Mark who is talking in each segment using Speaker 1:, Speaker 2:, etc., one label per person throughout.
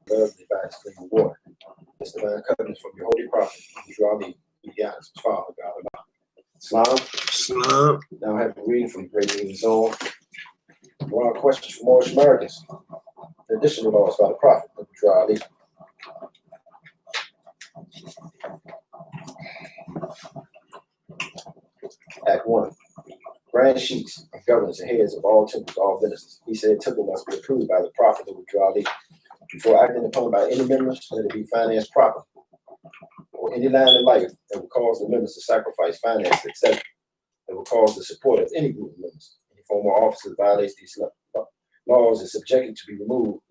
Speaker 1: love and advance clean water. This divine covenant from your holy prophet, who draw thee, who guides, Father, God of God. Islam.
Speaker 2: Islam.
Speaker 1: Now I have a reading from the Great Reading Zone. One questions for Moorish Americans. The additional laws by the prophet, who draw thee. Act 1. Grand chiefs and governors and heads of all temples, all businesses. He said temple must be approved by the prophet who would draw thee. Before acting upon by any members, let it be financed properly, or any line in life that would cause the members to sacrifice finances, etc., that would cause the support of any group of members. Any former officer that violates these laws is subjected to be removed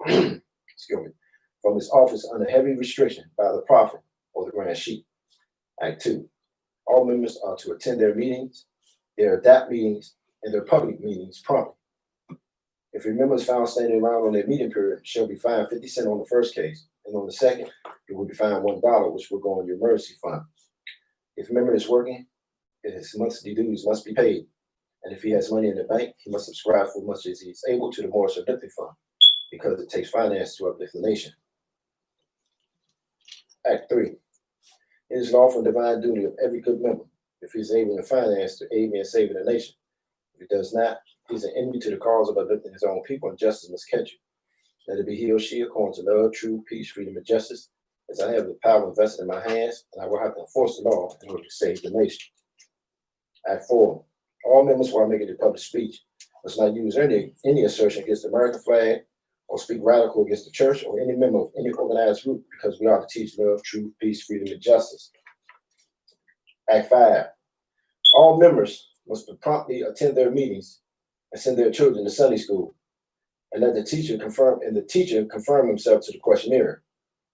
Speaker 1: from his office under heavy restriction by the prophet or the grand chief. Act 2. All members are to attend their meetings, their adapt meetings, and their public meetings promptly. If a member is found standing around on their meeting period, shall be fined 50 cents on the first case, and on the second, it will be fined $1, which will go on your emergency fund. If a member is working, his monthly dues must be paid, and if he has money in the bank, he must subscribe for as much as he is able to the Moorish Uplifting Fund, because it takes finance to uplift the nation. Act 3. It is lawful and divine duty of every good member, if he is able in finance, to aid me in saving the nation. If he does not, he is an enemy to the cause of uplifting his own people, and justice must catch you. Let it be he or she according to love, truth, peace, freedom, and justice, as I have the power invested in my hands, and I will have to enforce the law in order to save the nation. Act 4. All members, while making a public speech, must not use any assertion against the American flag or speak radical against the church or any member of any organized group, because we are to teach love, truth, peace, freedom, and justice. Act 5. All members must promptly attend their meetings and send their children to Sunday school, and let the teacher confirm himself to the questionnaire,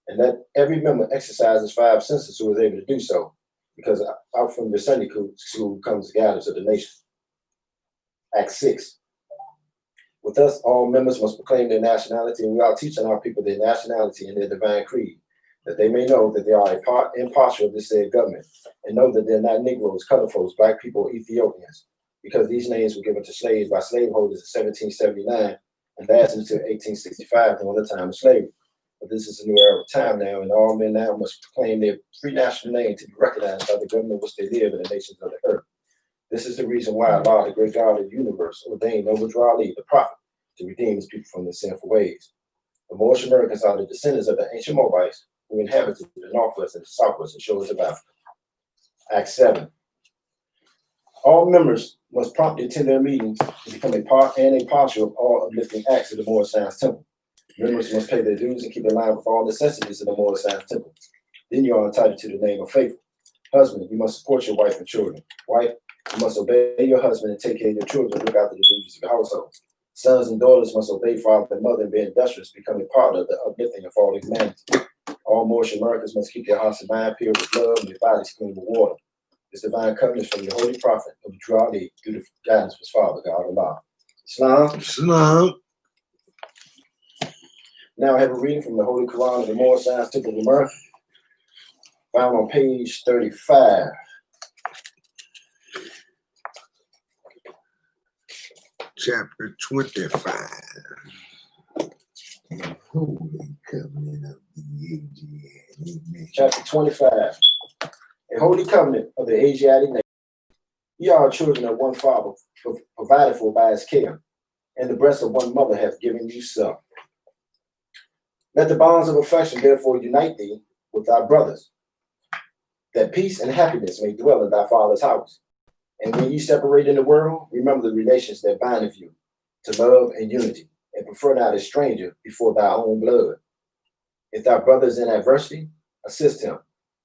Speaker 1: and let every member exercise his 5 senses who is able to do so, because out from the Sunday school comes the guidance of the nation. Act 6. With us, all members must proclaim their nationality, and we are teaching our people their nationality and their divine creed, that they may know that they are a part and parcel of this said government, and know that they're not Negroes, colored folks, black people, or Ethiopians, because these names were given to slaves by slaveholders in 1779 and lasted until 1865 during the time of slavery. But this is a new era of time now, and all men now must proclaim their free national name to be recognized by the government which they live in the nations of the earth. This is the reason why Allah, the great God of the universe, ordained Noble Ali, the prophet, to redeem his people from their sinful ways. The Moorish Americans are the descendants of the ancient Moabites who inhabited the northwest and the southwest and shores of Africa. Act 7. All members must promptly attend their meetings and become a part and a partial of all uplifting acts of the Moorish Science Temple. Members must pay their dues and keep in line with all necessities of the Moorish Science Temple. Then you are entitled to the name of faithful. Husband, you must support your wife and children. Wife, you must obey your husband and take care of your children, look after the duties of your household. Sons and daughters must obey father and mother and be industrious, become a part of the uplifting of all humanity. All Moorish Americans must keep their hearts and mind pure with love and their bodies clean with water. This divine covenant from your holy prophet of Drali through the guidance of his father, God Allah. Islam.
Speaker 2: Islam.
Speaker 1: Now I have a reading from the Holy Quran of the Moorish Science Temple of America, found on page 35.
Speaker 2: Chapter 25. Holy Covenant of the Asiatic.
Speaker 1: Chapter 25. A holy covenant of the Asiatic nation. Ye are children of one father, provided for by his care, and the breast of one mother hath given you son. Let the bonds of affection therefore unite thee with thy brothers, that peace and happiness may dwell in thy father's house. And when ye separate in the world, remember the relations that bindeth you to love and unity, and prefer not a stranger before thy own blood. If thy brother is in adversity, assist him.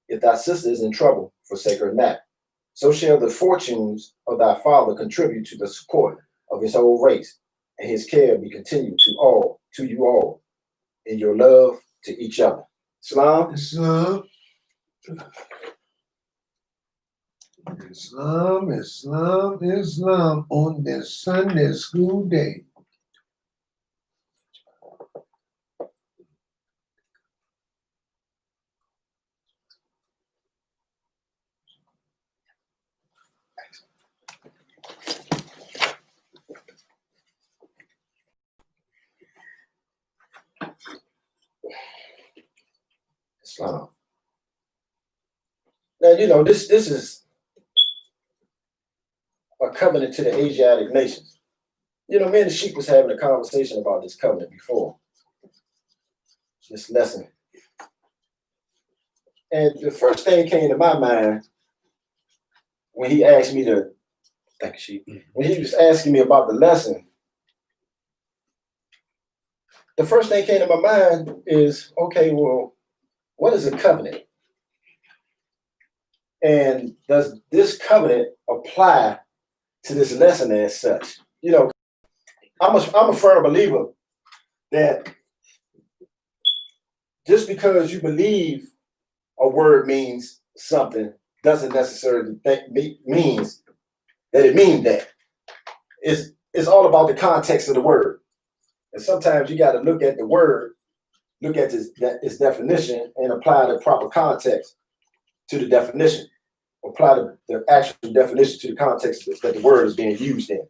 Speaker 1: If thy sister is in trouble, forsake her not. So shall the fortunes of thy father contribute to the support of his whole race, and his care be continued to you all, in your love to each other. Islam.
Speaker 2: Islam. Islam, Islam, Islam on this Sunday school day.
Speaker 1: Islam. Now, you know, this is a covenant to the Asiatic nations. You know, me and the Sheik was having a conversation about this covenant before, this lesson. And the first thing came to my mind when he asked me to, thank you, Sheik, when he was asking me about the lesson, the first thing came to my mind is, okay, well, what is a covenant? And does this covenant apply to this lesson as such? You know, I'm a firm believer that just because you believe a word means something doesn't necessarily means that it means that. It's all about the context of the word. And sometimes you got to look at the word, look at its definition, and apply the proper context to the definition. Apply the actual definition to the context that the word is being used in.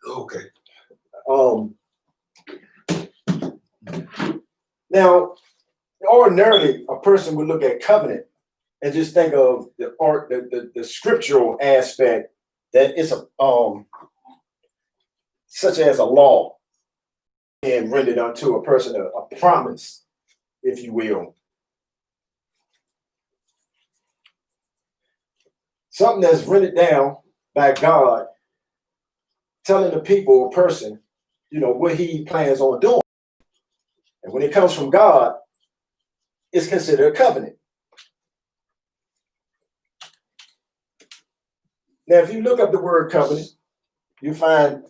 Speaker 2: Okay.
Speaker 1: Now, ordinarily, a person would look at covenant and just think of the scriptural aspect that it's such as a law and rendered unto a person a promise, if you will. Something that's rendered down by God, telling the people or person, you know, what he plans on doing. And when it comes from God, it's considered a covenant. Now, if you look up the word covenant, you find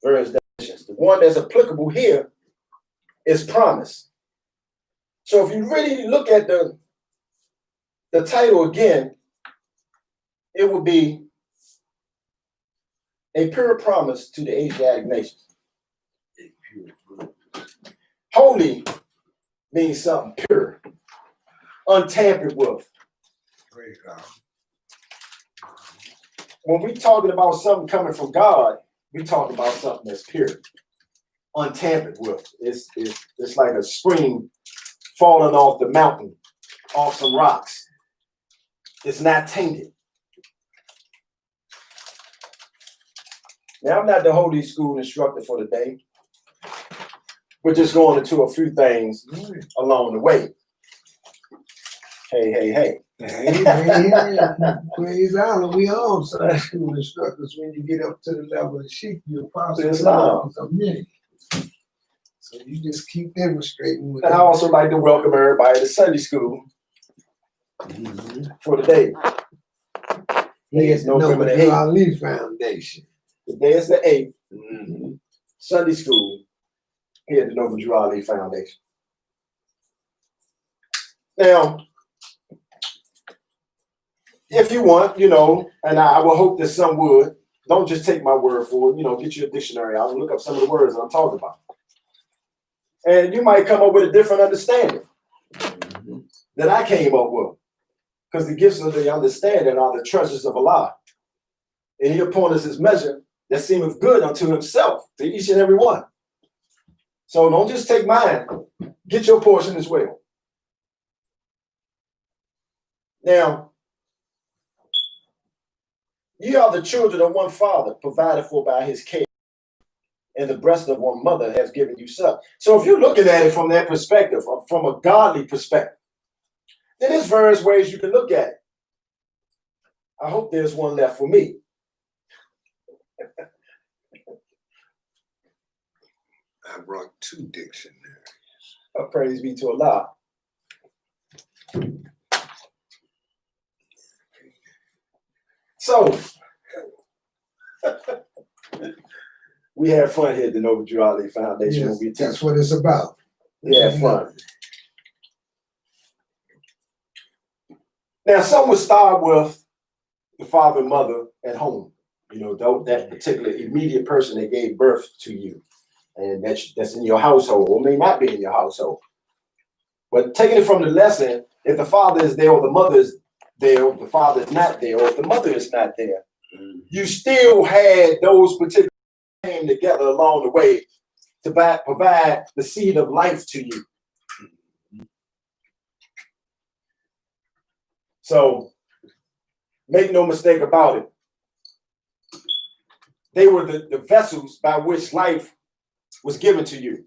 Speaker 1: various definitions. The one that's applicable here is promise. So if you really look at the title again, it would be a pure promise to the Asiatic nations. Holy means something pure, untampered with.
Speaker 2: Praise God.
Speaker 1: When we're talking about something coming from God, we're talking about something that's pure, untampered with. It's like a spring falling off the mountain, off some rocks. It's not tainted. Now, I'm not the holy school instructor for the day. We're just going into a few things along the way. Hey.
Speaker 2: Praise Allah. We all Sunday school instructors when you get up to the level of Sheikh, you're
Speaker 1: Islam.
Speaker 2: a minute. So you just keep demonstrating.
Speaker 1: And I also like to welcome everybody to Sunday school for the day.
Speaker 2: Here's the Noble Ali Foundation.
Speaker 1: Today is the 8th. Sunday school here at the Noble Ali Foundation. Now, if you want, you know, and I will hope that some would, don't just take my word for it, you know, get your dictionary out and look up some of the words that I'm talking about. And you might come up with a different understanding that I came up with. Because the gifts of the understanding are the treasures of Allah. And he appointed us his measure that seemeth good unto himself, to each and every one. So don't just take mine, get your portion as well. Now, ye are the children of one father, provided for by his care, and the breast of one mother has given you suck. So if you're looking at it from that perspective, from a godly perspective, then there's various ways you can look at it. I hope there's one left for me.
Speaker 2: I brought 2 dictionaries.
Speaker 1: Oh, praise be to Allah. So, we have fun here at the Noble Ali Foundation.
Speaker 2: Yes, that's what it's about.
Speaker 1: We have fun. Now, some would start with the father and mother at home. You know, that particular immediate person that gave birth to you. And that's in your household, or may not be in your household. But taking it from the lesson, if the father is there or the mother is there, or the father is not there, or if the mother is not there, you still had those particular came together along the way to provide the seed of life to you. So make no mistake about it. They were the vessels by which life was given to you.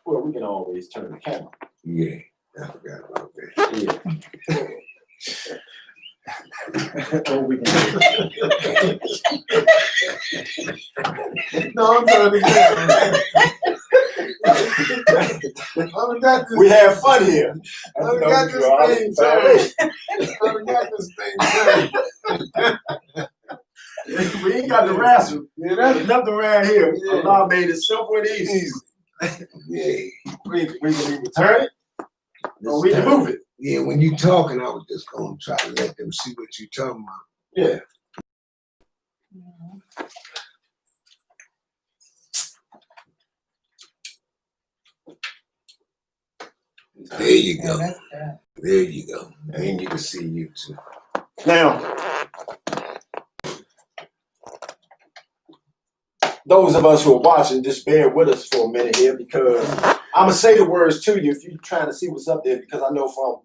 Speaker 1: Well, we can always turn the camera.
Speaker 2: Yeah, I forgot about that.
Speaker 1: Yeah. Oh, we can.
Speaker 2: No, I'm trying to get
Speaker 1: We have fun here.
Speaker 2: I got this thing turned. I got this thing turned.
Speaker 1: We ain't got the wrestle.
Speaker 2: Yeah,
Speaker 1: There's nothing around here.
Speaker 2: Yeah.
Speaker 1: Allah made it simple and easy.
Speaker 2: Yeah.
Speaker 1: We can either turn it or we can move it.
Speaker 2: Yeah, when you talking, I was just gonna try to let them see what you talking about.
Speaker 1: Yeah.
Speaker 2: There you go. There you go. And you can see you too.
Speaker 1: Now, those of us who are watching, just bear with us for a minute here because I'm gonna say the words to you if you're trying to see what's up there, because I know from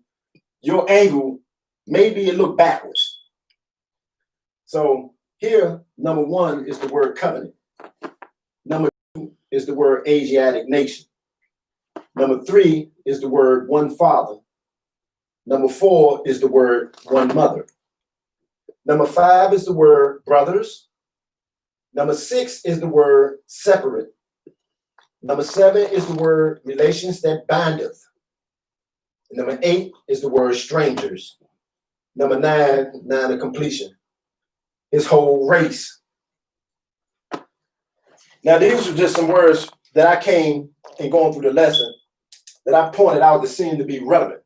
Speaker 1: your angle, maybe it look backwards. So here, number one is the word covenant. Number two is the word Asiatic nation. Number three is the word one father. Number four is the word one mother. Number five is the word brothers. Number six is the word separate. Number seven is the word relations that bindeth. Number eight is the word strangers. Number nine of completion. His whole race. Now these are just some words that I came and going through the lesson that I pointed out that seemed to be relevant.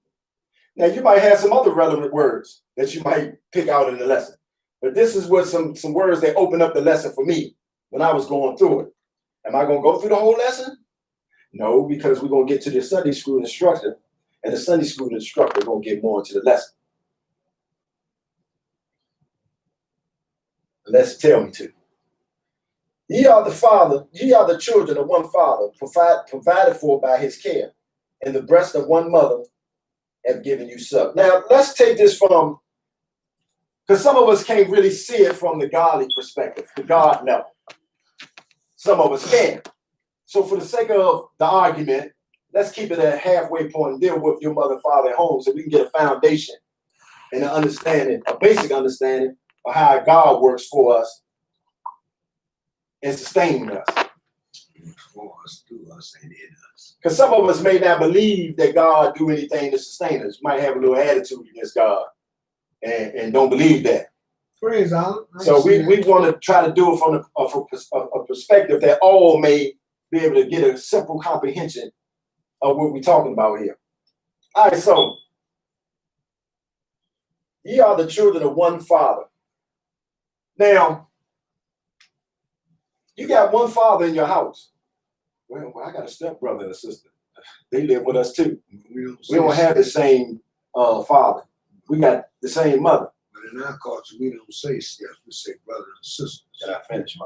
Speaker 1: Now you might have some other relevant words that you might pick out in the lesson, but this is what some words that opened up the lesson for me when I was going through it. Am I going to go through the whole lesson? No, because we're going to get to the Sunday school instructor, and the Sunday school instructor is going to get more into the lesson. Let's tell me to. Ye are the children of one father, provided for by his care, and the breast of one mother have given you suck. Now, let's take this from, because some of us can't really see it from the godly perspective, the God level. Some of us can. So for the sake of the argument, let's keep it at a halfway point and deal with your mother, father at home so we can get a foundation and an understanding, a basic understanding of how God works for us and sustaining us.
Speaker 2: For us, through us, and in us.
Speaker 1: Because some of us may not believe that God do anything to sustain us. Might have a little attitude against God and don't believe that.
Speaker 2: Praise Allah.
Speaker 1: So we want to try to do it from a perspective that all may be able to get a simple comprehension of what we're talking about here. All right, so ye are the children of one father. Now, you got one father in your house. Well, I got a stepbrother and a sister. They live with us too. We don't have the same father. We got the same mother.
Speaker 2: But in our culture, we don't say step, we say brother and sister.
Speaker 1: Can I finish,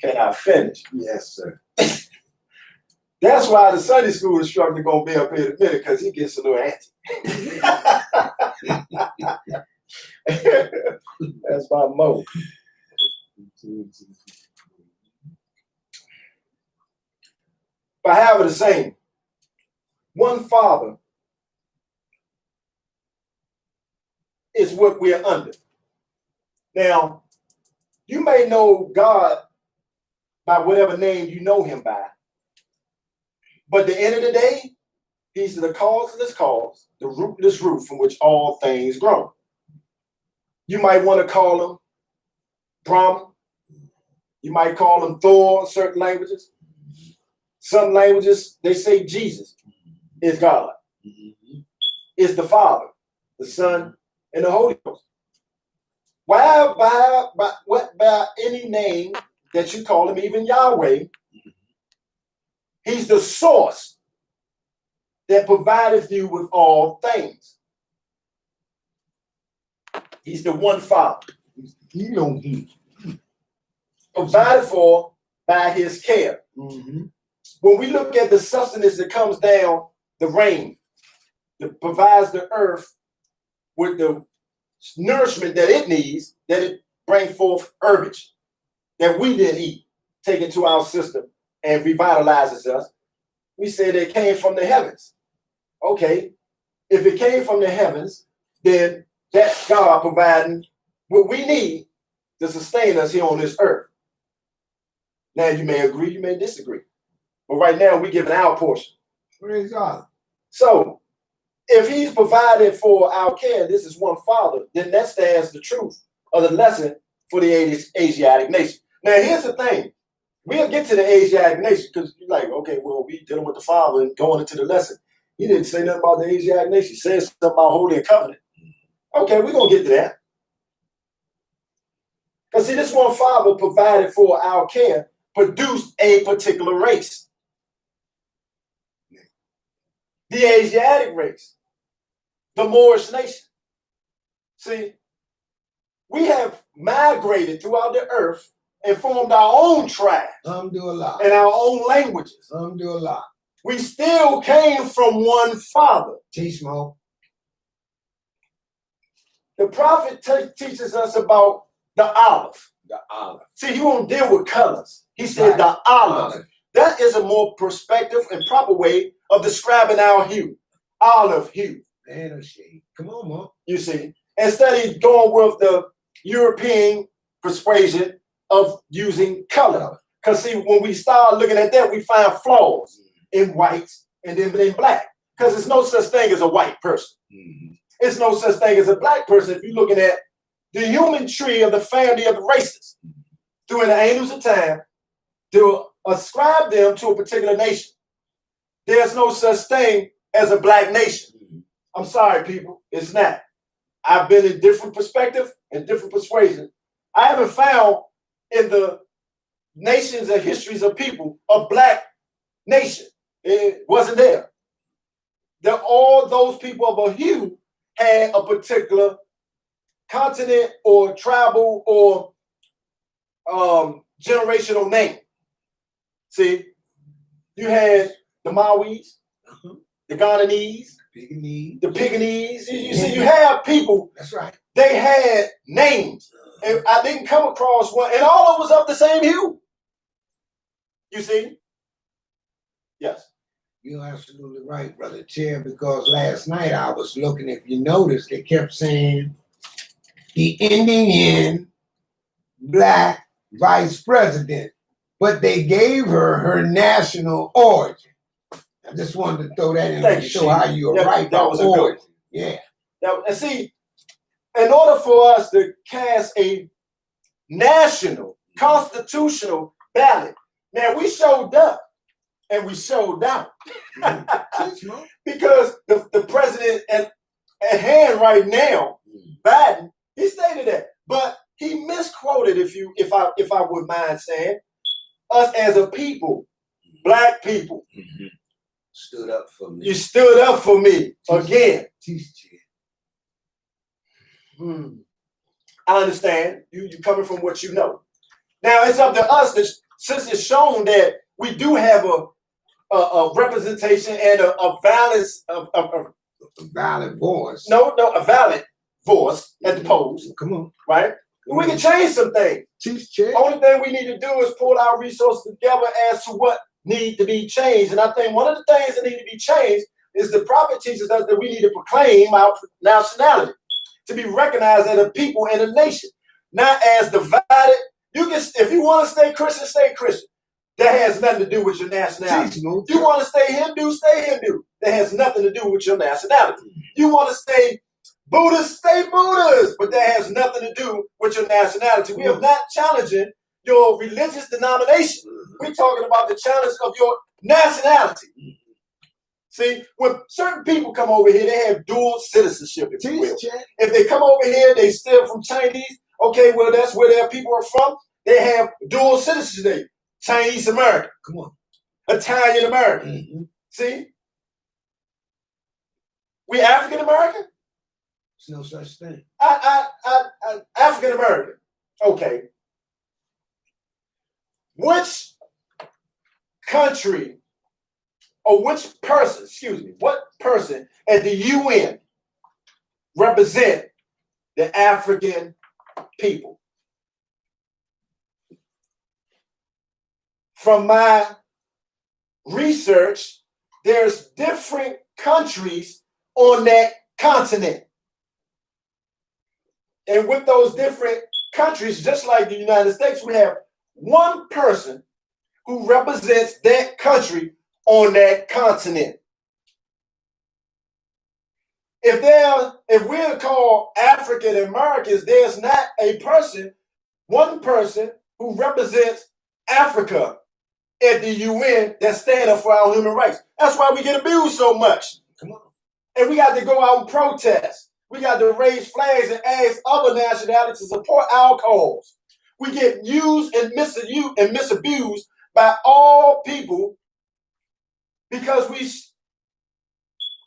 Speaker 1: Can I finish?
Speaker 2: Yes, sir.
Speaker 1: That's why the Sunday school instructor gonna be up here in a minute, because he gets a little antsy. That's my mode. But however the same, one father is what we're under. Now, you may know God by whatever name you know him by. But at the end of the day, he's the causeless cause, the rootless root from which all things grow. You might want to call him Brahma. You might call him Thor in certain languages. Some languages, they say Jesus is God. Is the Father, the Son, and the Holy Ghost. Why by any name that you call him, even Yahweh, he's the source that provideth you with all things. He's the one Father.
Speaker 2: He know he.
Speaker 1: Provided for by his care.
Speaker 2: Mm-hmm.
Speaker 1: When we look at the sustenance that comes down, the rain, that provides the earth with the nourishment that it needs, that it brings forth herbage that we then eat, take into our system and revitalizes us. We said it came from the heavens. Okay, if it came from the heavens, then that's God providing what we need to sustain us here on this earth. Now you may agree, you may disagree. But right now we're giving our portion.
Speaker 2: Praise God.
Speaker 1: So if he's provided for our care, this is one Father, then that stands the truth of the lesson for the Asiatic nation. Now here's the thing. We'll get to the Asiatic nation because you're like, okay, well, we dealing with the Father and going into the lesson. He didn't say nothing about the Asiatic nation. He said something about holy and covenant. Okay, we're going to get to that. Because see, this one Father provided for our care, produced a particular race. The Asiatic race. The Moorish nation. See, we have migrated throughout the earth and formed our own tribes.
Speaker 2: Alhamdulillah.
Speaker 1: And our own languages.
Speaker 2: Alhamdulillah.
Speaker 1: We still came from one Father.
Speaker 2: Teach more.
Speaker 1: The prophet teaches us about the olive.
Speaker 2: The olive.
Speaker 1: See, he won't deal with colors. He said
Speaker 2: Right.
Speaker 1: the olive. That is a more perspective and proper way of describing our hue. Olive hue.
Speaker 2: Man of shade. Come on, Mom.
Speaker 1: You see, instead of going with the European persuasion of using color. Because see, when we start looking at that, we find flaws in whites and then in black. Because there's no such thing as a white person.
Speaker 2: Mm-hmm.
Speaker 1: It's no such thing as a black person if you're looking at the human tree of the family of the races. Through the angels of time, to ascribe them to a particular nation. There's no such thing as a black nation. I'm sorry, people, it's not. I've been in different perspectives and different persuasions. I haven't found in the nations and histories of people a black nation. It wasn't there. All those people of a hue had a particular continent or tribal or generational name. See, you had the Mawis, the Ghananese, the Pickaninnies. You see, you have people.
Speaker 2: That's right.
Speaker 1: They had names. And I didn't come across one, and all of them was of the same hue. You see? Yes.
Speaker 2: You're absolutely right, Brother Chair, because last night I was looking, if you noticed, they kept saying the Indian black vice president, but they gave her national origin. I just wanted to throw that in to show how you are right
Speaker 1: that was
Speaker 2: about
Speaker 1: a
Speaker 2: origin.
Speaker 1: good.
Speaker 2: Yeah.
Speaker 1: Now, and see, in order for us to cast a national, constitutional ballot, now we showed up and we showed out. Because the president at hand right now, Biden, he stated that. But he misquoted, if I would mind saying, us as a people, black people.
Speaker 2: Mm-hmm. Stood up for me.
Speaker 1: You stood up for me again. I understand. You coming from what you know. Now it's up to us that since it's shown that we do have a representation and a valid voice. No, a valid voice at the polls.
Speaker 2: Come on.
Speaker 1: Right? We can change some things. Only thing we need to do is pull our resources together as to what need to be changed. And I think one of the things that need to be changed is the prophet teaches us that we need to proclaim our nationality, to be recognized as a people and a nation, not as divided. You can, if you want to stay Christian, stay Christian. That has nothing to do with your nationality. You want to stay Hindu, stay Hindu. That has nothing to do with your nationality. You want to stay Buddhist, stay Buddhist. But that has nothing to do with your nationality. We are not challenging your religious denomination. We're talking about the challenge of your nationality. See, when certain people come over here, they have dual citizenship, if you will. If they come over here, they steal from Chinese. Okay, well, that's where their people are from. They have dual citizenship. Chinese American. Come on. Italian American. See? We African American?
Speaker 2: There's no such thing.
Speaker 1: African American. Okay. Which country or which person, excuse me, what person at the UN represent the African people? From my research, there's different countries on that continent. And with those different countries, just like the United States, we have one person who represents that country on that continent. If we're called African Americans, there's not one person who represents Africa at the UN that stand up for our human rights. That's why we get abused so much.
Speaker 2: Come on.
Speaker 1: And we got to go out and protest. We got to raise flags and ask other nationalities to support our cause. We get used and misabused by all people because we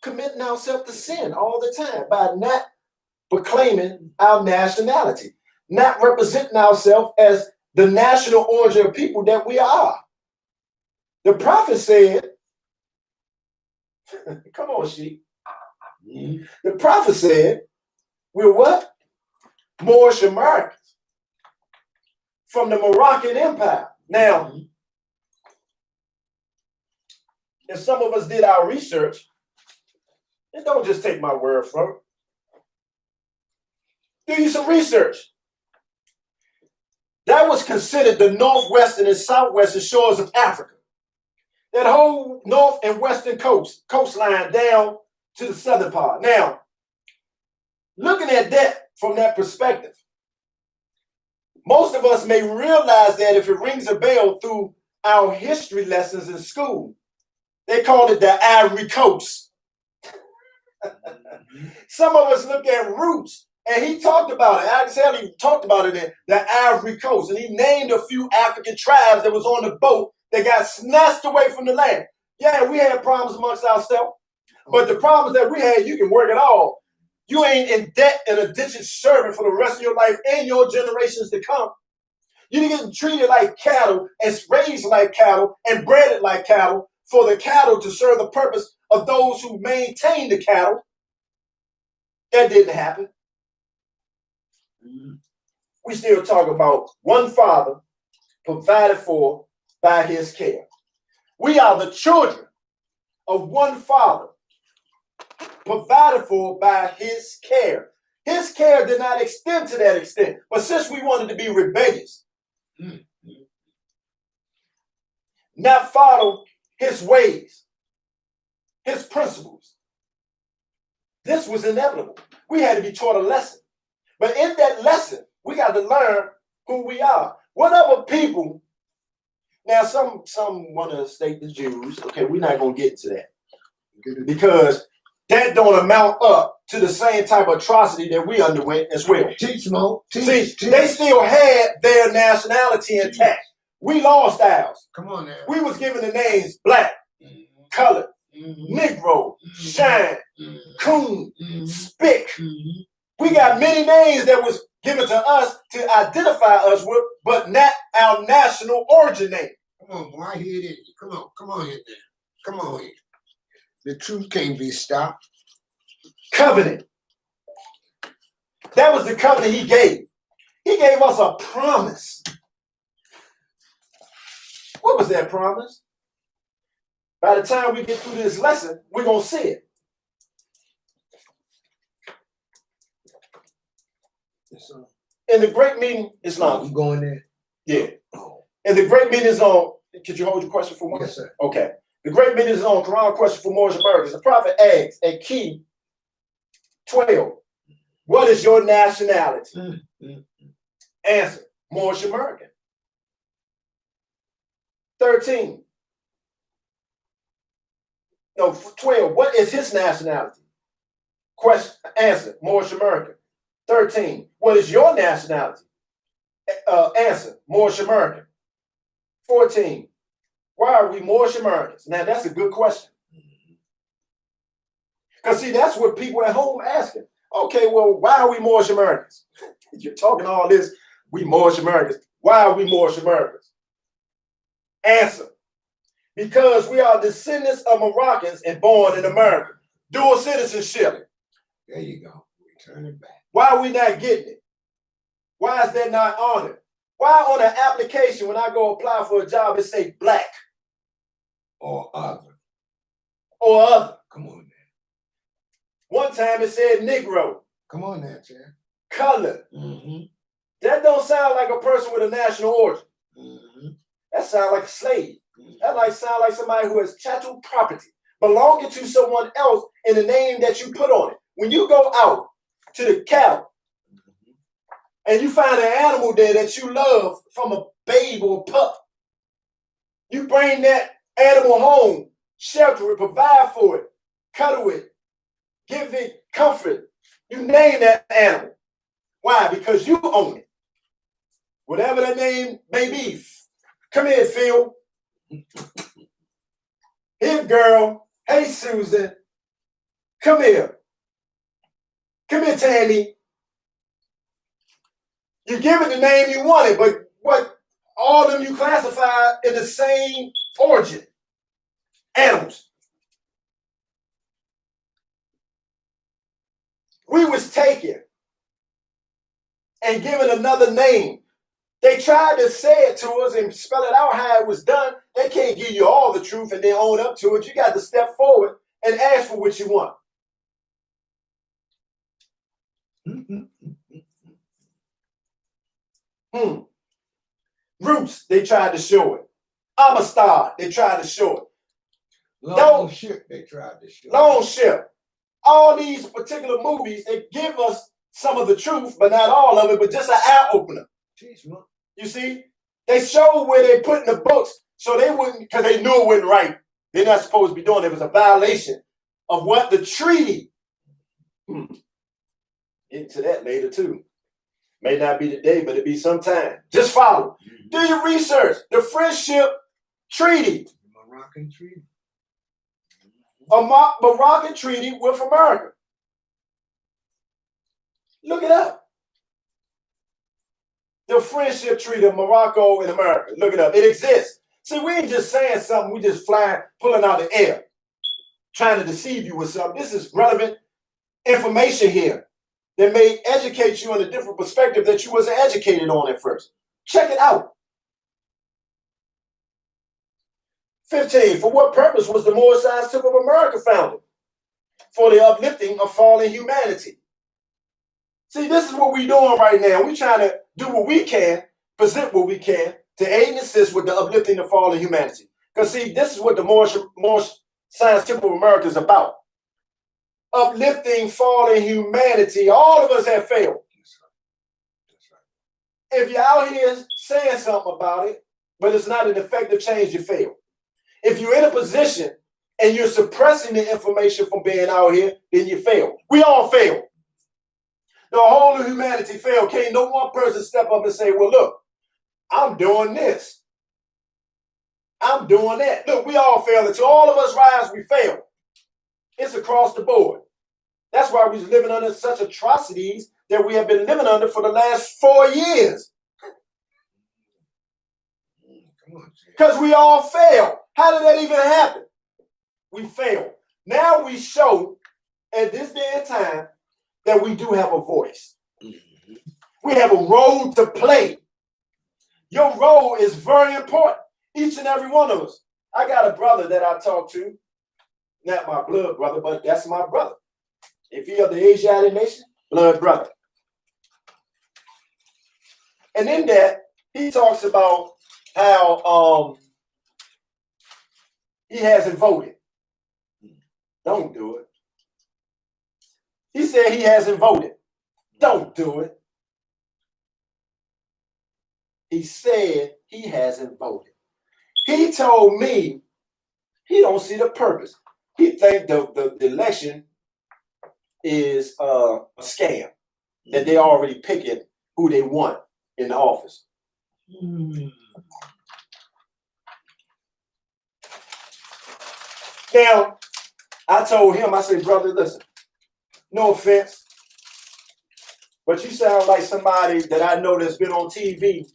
Speaker 1: committing ourselves to sin all the time by not proclaiming our nationality, not representing ourselves as the national origin of people that we are. The prophet said, come on, sheep. The prophet said, we're what? Moorish Americans from the Moroccan Empire. Now, if some of us did our research, and don't just take my word from it, do you some research. That was considered the northwestern and southwestern shores of Africa. That whole north and western coastline down to the southern part. Now, looking at that from that perspective, most of us may realize that if it rings a bell through our history lessons in school, they call it the Ivory Coast. Some of us look at roots, and he talked about it. Alex Haley talked about it in the Ivory Coast, and he named a few African tribes that was on the boat that got snatched away from the land. Yeah, we had problems amongst ourselves, but the problems that we had, you can work it all. You ain't in debt and a ditching servant for the rest of your life and your generations to come. You get treated like cattle and raised like cattle and bred like cattle for the cattle to serve the purpose of those who maintain the cattle. That didn't happen. We still talk about one father provided for by his care. We are the children of one father provided for by his care. His care did not extend to that extent. But since we wanted to be rebellious, not follow his ways, his principles, this was inevitable. We had to be taught a lesson. But in that lesson, we got to learn who we are. What other people, now some want to state the Jews. Okay, we're not going to get into that. Because that don't amount up to the same type of atrocity that we underwent as well.
Speaker 2: Teach, Mo.
Speaker 1: See, they still had their nationality intact. We lost ours.
Speaker 2: Come on now.
Speaker 1: We was given the names black, colored, Negro, shine, coon, spick. We got many names that was given to us to identify us with, but not our national origin name.
Speaker 2: Come on, boy, I hear it in you. Come on here now. Come on here. The truth can't be stopped.
Speaker 1: Covenant. That was the covenant he gave. He gave us a promise. What was that promise? By the time we get through this lesson, we're going to see it.
Speaker 2: Yes, sir.
Speaker 1: In the great meeting, Islam.
Speaker 2: You going there?
Speaker 1: Yeah. And the great meeting is on, could you hold your question for one?
Speaker 2: Yes, sir.
Speaker 1: Okay. The great meeting is on Quran question for Moorish Americans. The prophet asks at key 12, what is your nationality? Answer, Moorish American. 13. No, 12, what is his nationality? Question, answer, Moorish American. 13, what is your nationality? Answer, Moorish American. 14, why are we Moorish Americans? Now, that's a good question. Because see, that's what people at home asking. Okay, well, why are we Moorish Americans? You're talking all this, we Moorish Americans. Why are we Moorish Americans? Answer. Because we are descendants of Moroccans and born in America. Dual citizenship.
Speaker 2: There you go. Return it back.
Speaker 1: Why are we not getting it? Why is that not honored? Why on an application when I go apply for a job, it say black?
Speaker 2: Or other.
Speaker 1: Or other.
Speaker 2: Come on, man.
Speaker 1: One time it said Negro.
Speaker 2: Come on now, Chair.
Speaker 1: Color. That don't sound like a person with a national origin. That sounds like a slave. That like sound like somebody who has chattel property belonging to someone else in the name that you put on it. When you go out to the cattle and you find an animal there that you love from a babe or a pup, you bring that animal home, shelter it, provide for it, cuddle it, give it comfort. You name that animal. Why? Because you own it. Whatever that name may be. Come here, Phil. Here, girl. Hey, Susan. Come here. Come here, Tammy. You give it the name you wanted, but what all of them you classify in the same origin. Animals. We was taken and given another name. They tried to say it to us and spell it out how it was done. They can't give you all the truth and then own up to it. You got to step forward and ask for what you want. Roots, they tried to show it. Amistad, they tried to show it.
Speaker 2: Long Ship, they tried to show it.
Speaker 1: Long Ship. All these particular movies, they give us some of the truth, but not all of it, but just an eye opener. You see, they showed where they put in the books so they wouldn't, because they knew it wasn't right. They're not supposed to be doing it. It was a violation of what the treaty. Into that later too. May not be today, but it'll be sometime. Just follow. Do your research. The Friendship Treaty.
Speaker 2: The Moroccan Treaty.
Speaker 1: A Moroccan treaty with America. Look it up. The Friendship Treaty of Morocco and America. Look it up. It exists. See, we ain't just saying something. We just flying, pulling out the air, trying to deceive you with something. This is relevant information here that may educate you on a different perspective that you wasn't educated on at first. Check it out. 15. For what purpose was the Moorish Science Temple of America founded? For the uplifting of fallen humanity. See, this is what we're doing right now. We're trying to do what we can, present what we can to aid and assist with the uplifting of fallen humanity. Because see, this is what the Moorish Science Temple of America is about. Uplifting fallen humanity. All of us have failed.
Speaker 2: That's right.
Speaker 1: If you're out here saying something about it, but it's not an effective change, you fail. If you're in a position and you're suppressing the information from being out here, then you fail. We all fail. The whole of humanity failed. Can't no one person step up and say, well, look, I'm doing this. I'm doing that. Look, we all fail. Until all of us rise, we fail. It's across the board. That's why we're living under such atrocities that we have been living under for the last 4 years. Because we all fail. How did that even happen? We failed. Now we show at this day and time that we do have a voice. We have a role to play. Your role is very important. Each and every one of us. I got a brother that I talk to. Not my blood brother, but that's my brother. If he of the Asiatic nation, blood brother. And in that, he talks about how he hasn't voted. Don't do it. He said he hasn't voted. Don't do it. He said he hasn't voted. He told me he don't see the purpose. He think the election is a scam, that they already picking who they want in the office. Now, I told him, I said, brother, listen, no offense, but you sound like somebody that I know that's been on TV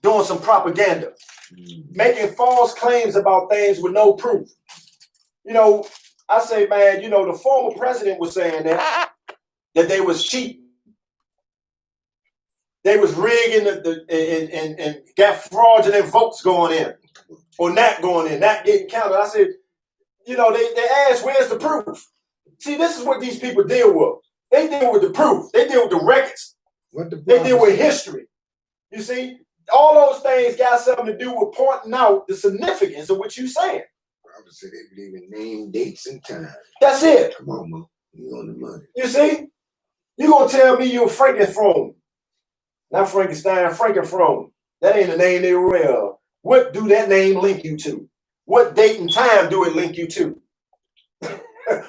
Speaker 1: doing some propaganda, making false claims about things with no proof. You know, I say, man, you know, the former president was saying that they was cheating. They was rigging and got fraudulent votes going in or not going in, not getting counted. I said, you know, they asked, where's the proof? See, this is what these people deal with. They deal with the proof. They deal with the records. They deal with history. You see, all those things got something to do with pointing out the significance of what you're saying.
Speaker 2: Prophet said they believe in name, dates, and time.
Speaker 1: That's it.
Speaker 2: Come on, Mo. You on the money.
Speaker 1: You see, you gonna tell me you're Frankenfrone. Not Frankenstein, Frankenfrone. That ain't the name they were of. What do that name link you to? What date and time do it link you to?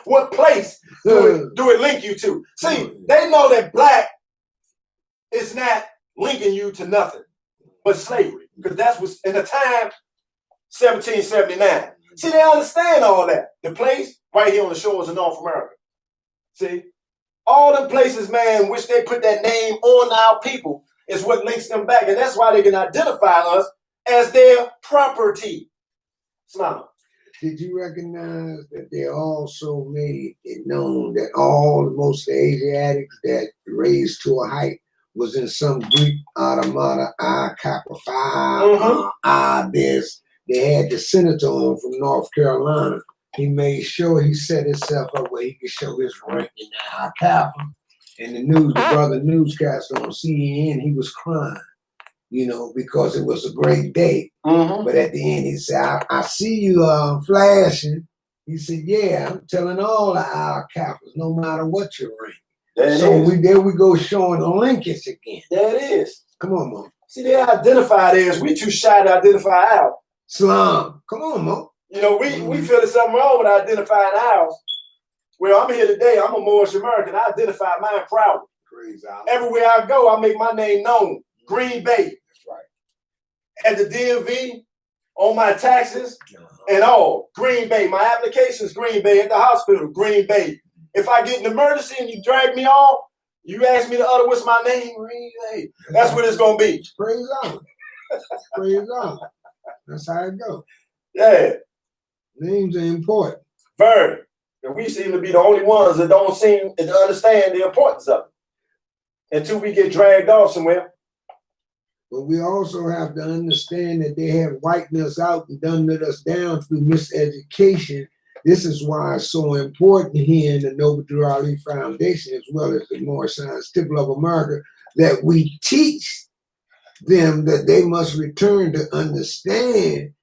Speaker 1: What place do it link you to? See, they know that black is not linking you to nothing but slavery. Because that's what's in the time 1779. See, they understand all that. The place right here on the shores of North America. See, all them places, man, which they put that name on our people is what links them back. And that's why they can identify us as their property. Islam.
Speaker 2: Did you recognize that they also made it known that all most Asiatics that raised to a height was in some Greek automata, Kappa Phi, this. They had the senator on from North Carolina. He made sure he set himself up where he could show his rank in the Kappa. And the brother newscaster on CNN, he was crying, you know, because it was a great day. But at the end, he said, I see you flashing. He said, yeah, I'm telling all the our Kappas, no matter what your rank. There we go showing the linkage again.
Speaker 1: There it is.
Speaker 2: Come on, Mo.
Speaker 1: See, they identify theirs. We too shy to identify ours.
Speaker 2: Slum. Come on, Mo.
Speaker 1: You know, we feel there's something wrong with identifying ours. Well, I'm here today. I'm a Moorish American. I identify mine proudly.
Speaker 2: Praise God.
Speaker 1: Everywhere I go, I make my name known. Green Bay.
Speaker 2: That's right.
Speaker 1: At the DMV, on my taxes, and all. Green Bay. My application's Green Bay. At the hospital, Green Bay. If I get an emergency and you drag me off, you ask me to utter what's my name, Green Bay. That's what it's going to be.
Speaker 2: Praise God. Praise God. That's how it goes.
Speaker 1: Yeah.
Speaker 2: Names are important.
Speaker 1: Very. And we seem to be the only ones that don't seem to understand the importance of it until we get dragged off somewhere.
Speaker 2: But we also have to understand that they have wiped us out and dumbed us down through miseducation. This is why it's so important here in the Noble Drew Ali Foundation, as well as the Moorish Science Temple of America, that we teach them that they must return to understand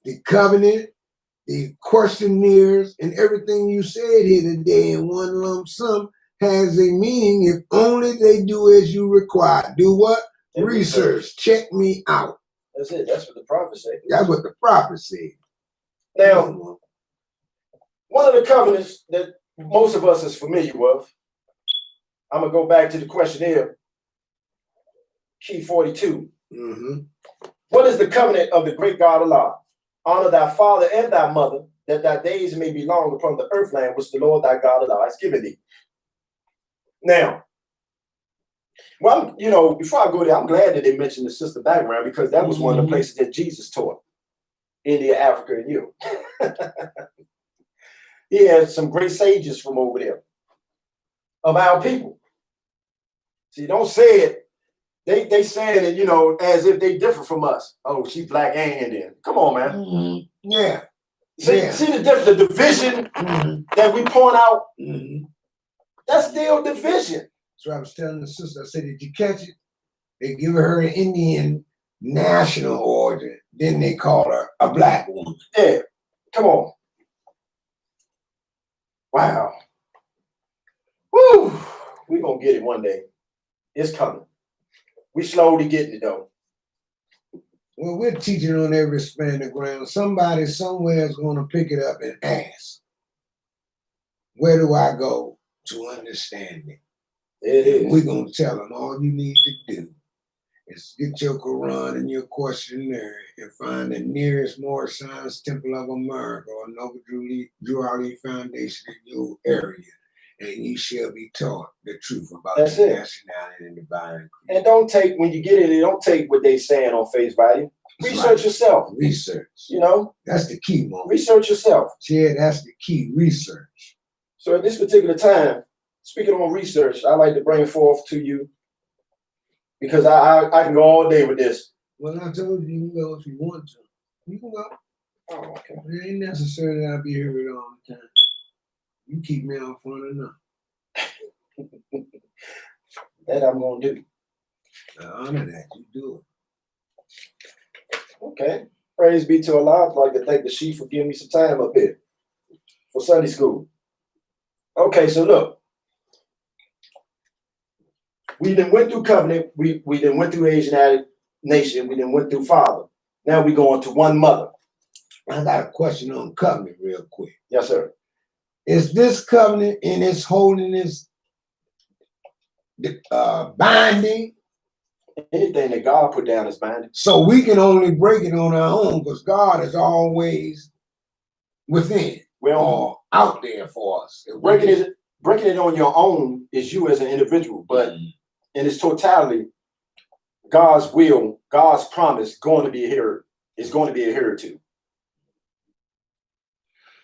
Speaker 2: the covenant, the questionnaires, and everything you said here today in one lump sum has a meaning if only they do as you require. Do what? Research. Check me out.
Speaker 1: That's it. That's what the prophet said.
Speaker 2: That's what the prophet said.
Speaker 1: Now, one of the covenants that most of us is familiar with, I'm going to go back to the questionnaire, key 42. What is the covenant of the great God Allah? Honor thy father and thy mother, that thy days may be long upon the earth land which the Lord thy God Allah has given thee. Now, well, you know, before I go there, I'm glad that they mentioned the sister background because that was one of the places that Jesus taught. India, Africa, and Europe. He had some great sages from over there of our people. See, don't say it. They saying it, you know, as if they differ from us. Oh, she black and Indian. Come on, man.
Speaker 2: Yeah.
Speaker 1: See the difference, the division that we point out. That's still division.
Speaker 2: So I was telling the sister, I said, did you catch it? They give her an Indian national origin. Then they call her a black woman.
Speaker 1: Yeah. Come on. Wow. Woo. We're going to get it one day. It's coming. We slowly getting it, though.
Speaker 2: Well, we're teaching on every span of ground. Somebody somewhere is going to pick it up and ask, where do I go to understand it?
Speaker 1: It is.
Speaker 2: We're going to tell them all you need to do is get your Quran and your questionnaire and find the nearest Moorish Science Temple of America or Nova Drew Ali Foundation in your area, and you shall be taught the truth about
Speaker 1: That's
Speaker 2: the
Speaker 1: it.
Speaker 2: nationality and divine.
Speaker 1: And don't take, when you get it, don't take what they saying on face value. Research yourself.
Speaker 2: Research.
Speaker 1: You know?
Speaker 2: That's the key, Mo.
Speaker 1: Research yourself.
Speaker 2: Yeah, that's the key. Research.
Speaker 1: So at this particular time, speaking on research, I like to bring forth to you, because I can go all day with this.
Speaker 2: Well, I told you, you can go if you want to. You can go.
Speaker 1: Oh, okay.
Speaker 2: It ain't necessary that I be here with all the time. You keep me out front enough.
Speaker 1: That I'm going to do.
Speaker 2: I honor that. You do it.
Speaker 1: Okay. Praise be to Allah. I'd like to thank the Chief for giving me some time up here for Sunday school. Okay, so look. We then went through covenant. We then went through Asiatic nation. We then went through father. Now we go on to one mother.
Speaker 2: I got a question on covenant real quick.
Speaker 1: Yes, sir.
Speaker 2: Is this covenant in its holiness binding?
Speaker 1: Anything that God put down is binding.
Speaker 2: So we can only break it on our own because God is always within. We're all out there for us.
Speaker 1: Breaking it on your own is you as an individual, but in its totality, God's will, God's promise, is going to be adhered to.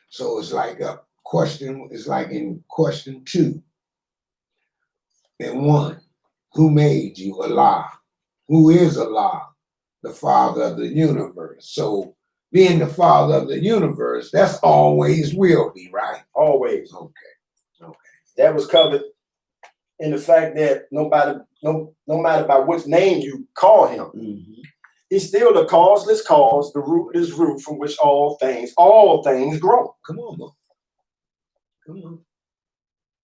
Speaker 2: So it's like a question. It's like in question 2 and 1. Who made you? Allah. Who is Allah? The Father of the universe. So being the Father of the universe, that's always will be, right?
Speaker 1: Always.
Speaker 2: Okay.
Speaker 1: That was covered in the fact that no matter by which name you call him, he's still the causeless cause, the rootless root from which all things grow.
Speaker 2: Come on, Mo. Come on.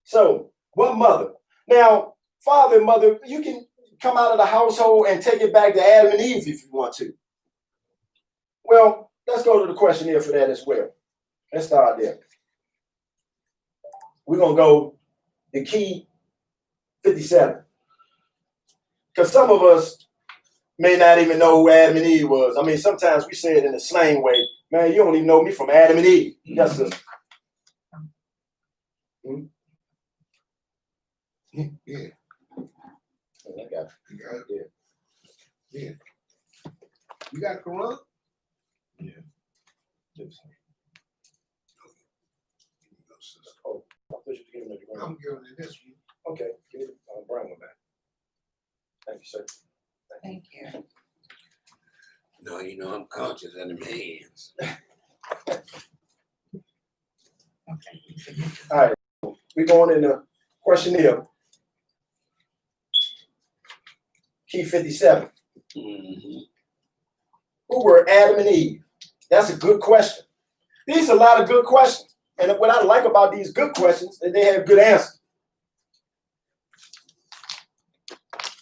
Speaker 1: So, what mother? Now, father and mother, you can come out of the household and take it back to Adam and Eve if you want to. Well, let's go to the questionnaire for that as well. Let's start there. We're going to go the key 57. Because some of us may not even know who Adam and Eve was. I mean, sometimes we say it in a slang way. Man, you don't even know me from Adam and Eve. Yes, sir.
Speaker 2: Yeah.
Speaker 1: I got it.
Speaker 2: You got it? Yeah. You got Quran?
Speaker 1: Yeah. Oh, I thought you were giving it to Quran.
Speaker 2: I'm giving it this one.
Speaker 1: Okay, give it Brian one back. Thank you, sir.
Speaker 3: Thank you.
Speaker 2: No, you know I'm conscious of them hands.
Speaker 3: Okay.
Speaker 1: All right, we're going in the questionnaire. Key 57. Who were Adam and Eve? That's a good question. These are a lot of good questions. And what I like about these good questions is they have good answers.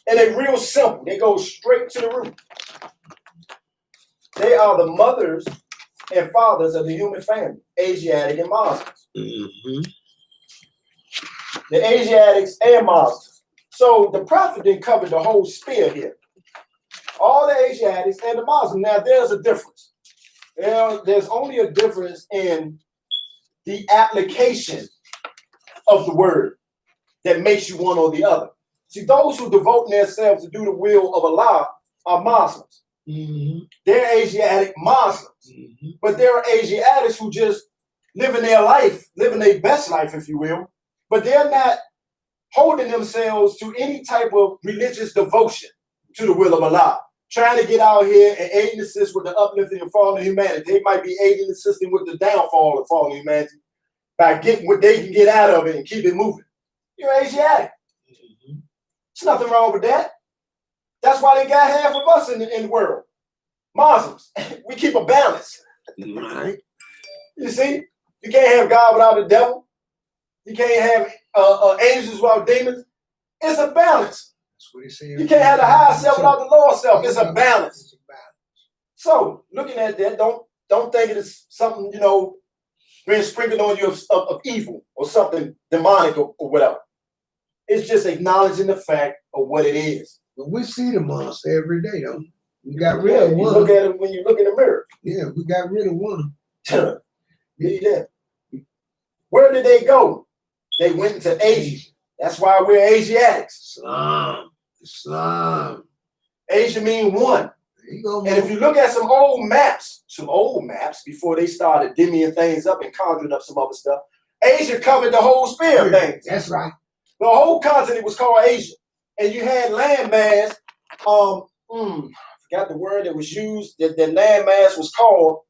Speaker 1: And they're real simple. They go straight to the root. They are the mothers and fathers of the human family, Asiatic and Muslims. The Asiatics and Muslims. So the prophet didn't cover the whole sphere here. All the Asiatics and the Muslims. Now there's a difference. There's only a difference in the application of the word that makes you one or the other. See, those who devote themselves to do the will of Allah are Muslims. They're Asiatic Muslims. But there are Asiatics who just living their life, living their best life, if you will, but they're not holding themselves to any type of religious devotion to the will of Allah. Trying to get out here and aid and assist with the uplifting and falling of humanity. They might be aiding and assisting with the downfall of fallen humanity by getting what they can get out of it and keep it moving. You're Asiatic. There's nothing wrong with that. That's why they got half of us in the world. Muslims. We keep a balance.
Speaker 2: Right.
Speaker 1: You see? You can't have God without the devil. You can't have angels without demons. It's a balance.
Speaker 2: That's what he said.
Speaker 1: You can't have the higher self without the lower self. It's a balance. So, looking at that, don't think it is something, being sprinkled on you of evil or something demonic or whatever. It's just acknowledging the fact of what it is.
Speaker 2: But we see the monster every day, though. We got rid
Speaker 1: Yeah,
Speaker 2: of
Speaker 1: you
Speaker 2: one.
Speaker 1: look at it when you look in the mirror.
Speaker 2: Yeah, we got rid of one.
Speaker 1: Yeah. Where did they go? They went into Asia. That's why we're Asiatics.
Speaker 2: Islam.
Speaker 1: Asia mean one.
Speaker 2: There you go,
Speaker 1: And if you look at some old maps before they started dimmying things up and conjuring up some other stuff, Asia covered the whole sphere of things.
Speaker 2: That's right.
Speaker 1: The whole continent was called Asia. And you had landmass, forgot the word that was used, that landmass was called,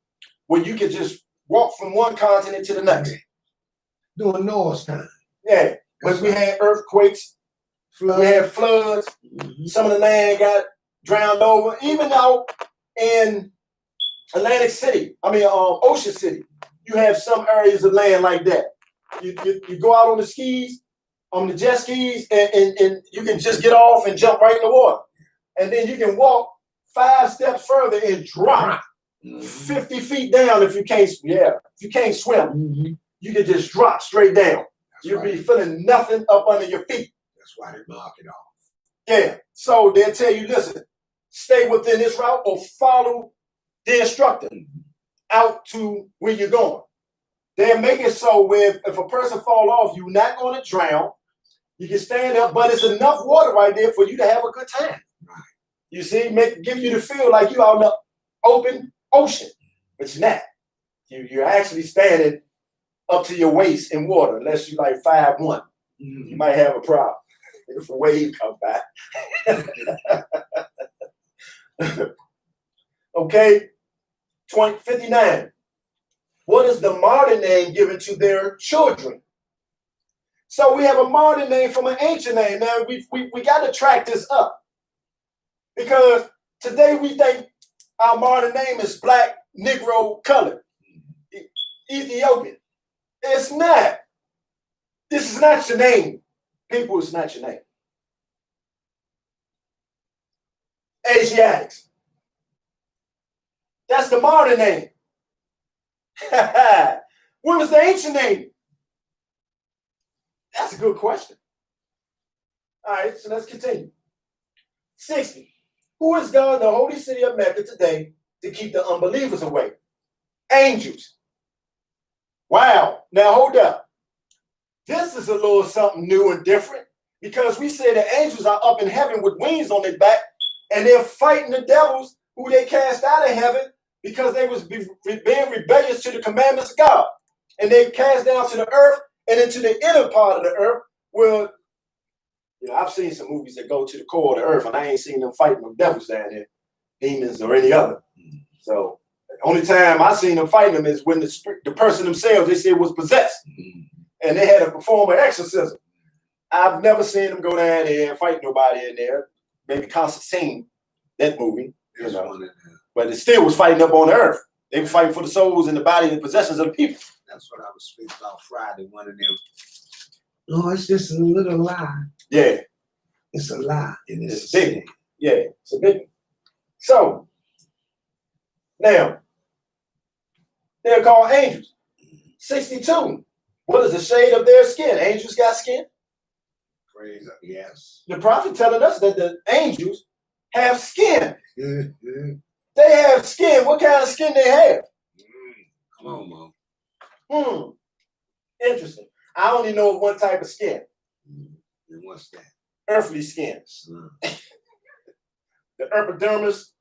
Speaker 1: where you could just walk from one continent to the next.
Speaker 2: During Noah's time.
Speaker 1: Yeah, but we had earthquakes, we had floods, some of the land got drowned over, even out in Ocean City, you have some areas of land like that. You go out on the skis, on the jet skis, and you can just get off and jump right in the water. And then you can walk 5 steps further and drop 50 feet down if you can't swim. You can just drop straight down. You'll be feeling nothing up under your feet.
Speaker 2: That's why they mark it off.
Speaker 1: Yeah. So they'll tell you, listen, stay within this route or follow the instructor out to where you're going. They'll make it so where if a person fall off, you're not going to drown. You can stand up, but it's enough water right there for you to have a good time.
Speaker 2: Right.
Speaker 1: You see, give you the feel like you're out in the open ocean, but you're not. You're actually standing up to your waist in water, unless you're like 5'1". You might have a problem if a wave comes back. Okay, 59. What is the modern name given to their children? So we have a modern name from an ancient name. Now we got to track this up, because today we think our modern name is black, Negro, colored, Ethiopian. It's not. This is not your name. People, it's not your name. Asiatics. That's the modern name. What was the ancient name? That's a good question. All right, so let's continue. 60. Who is guarding the holy city of Mecca today to keep the unbelievers away? Angels. Wow. Now hold up. This is a little something new and different, because we say the angels are up in heaven with wings on their back, and they're fighting the devils who they cast out of heaven because they was being rebellious to the commandments of God. And they cast down to the earth and into the inner part of the earth where, I've seen some movies that go to the core of the earth, and I ain't seen them fighting them devils down there, demons or any other. So the only time I seen them fighting them is when the person themselves, they said, was possessed. And they had to perform an exorcism. I've never seen them go down there and fight nobody in there. Maybe Constantine, that movie, but it still was fighting up on the earth. They were fighting for the souls and the body and possessions of the people.
Speaker 2: That's what I was speaking about Friday, one of them. No, it's just a little lie.
Speaker 1: Yeah.
Speaker 2: It's a lie. And
Speaker 1: it's a big one. Yeah, it's a big one. So, now, they're called angels. 62. What is the shade of their skin? Angels got skin?
Speaker 2: Praise God. Yes.
Speaker 1: The prophet telling us that the angels have skin.
Speaker 2: They
Speaker 1: have skin. What kind of skin they have?
Speaker 2: Come on, Mom.
Speaker 1: Interesting. I only know of one type of skin.
Speaker 2: And what's that?
Speaker 1: Earthly skin. The epidermis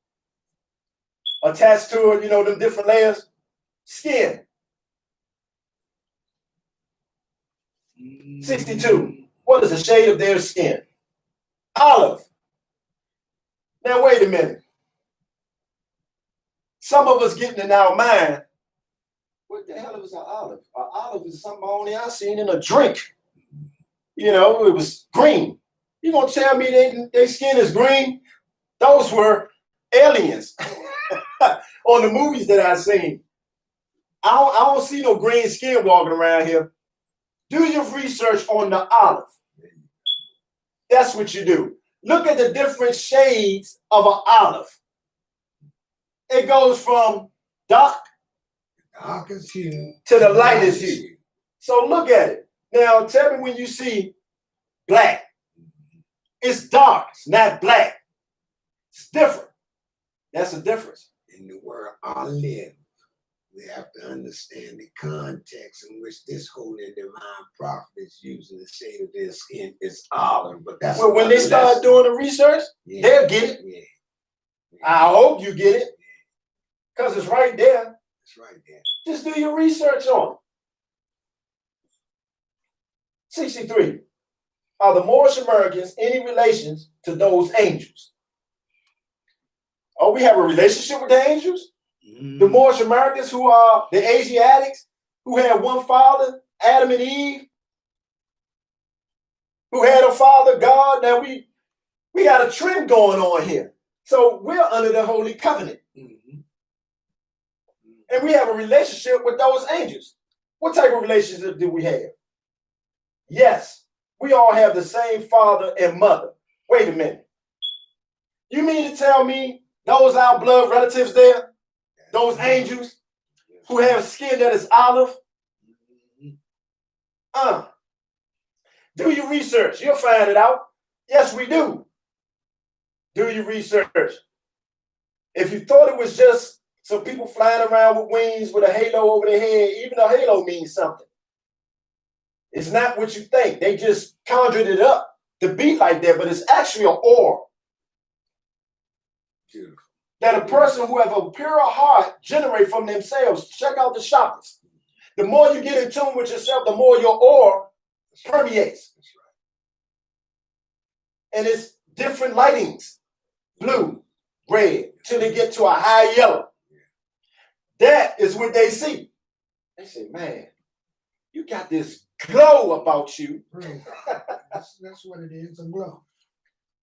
Speaker 1: attached to it, them different layers. Skin. 62. What is the shade of their skin? Olive. Now, wait a minute. Some of us getting in our mind, what the hell is an olive? An olive is something only I seen in a drink. It was green. You gonna tell me their skin is green? Those were aliens on the movies that I've seen. I don't see no green skin walking around here. Do your research on the olive. That's what you do. Look at the different shades of an olive. It goes from
Speaker 2: darkest hue
Speaker 1: to the lightest hue. So look at it. Now tell me when you see black. It's dark. It's not black. It's different. That's the difference.
Speaker 2: In the word olive, we have to understand the context in which this holy and divine prophet is using to say that their skin is olive. But that's
Speaker 1: Well, when they start doing the research, they'll get it.
Speaker 2: Yeah.
Speaker 1: I hope you get it. Because it's right there.
Speaker 2: It's right there.
Speaker 1: Just do your research on it. 63. Are the Moorish Americans any relations to those angels? Oh, we have a relationship with the angels? The Moorish Americans, who are the Asiatics, who had one father, Adam and Eve, who had a father, God. Now we got a trend going on here. So we're under the Holy Covenant. And we have a relationship with those angels. What type of relationship do we have? Yes, we all have the same father and mother. Wait a minute. You mean to tell me those our blood relatives there, those angels who have skin that is olive? Do your research. You'll find it out. Yes, we do. Do your research. If you thought it was just some people flying around with wings with a halo over their head, even a halo means something. It's not what you think. They just conjured it up to be like that, but it's actually an aura.
Speaker 2: Beautiful.
Speaker 1: That a person who have a pure heart generate from themselves. Check out the chakras. The more you get in tune with yourself, the more your aura permeates.
Speaker 2: That's
Speaker 1: right. And it's different lightings. Blue, red, till they get to a high yellow. That is what they see. They say, man, you got this glow about you.
Speaker 2: That's what it is, a glow.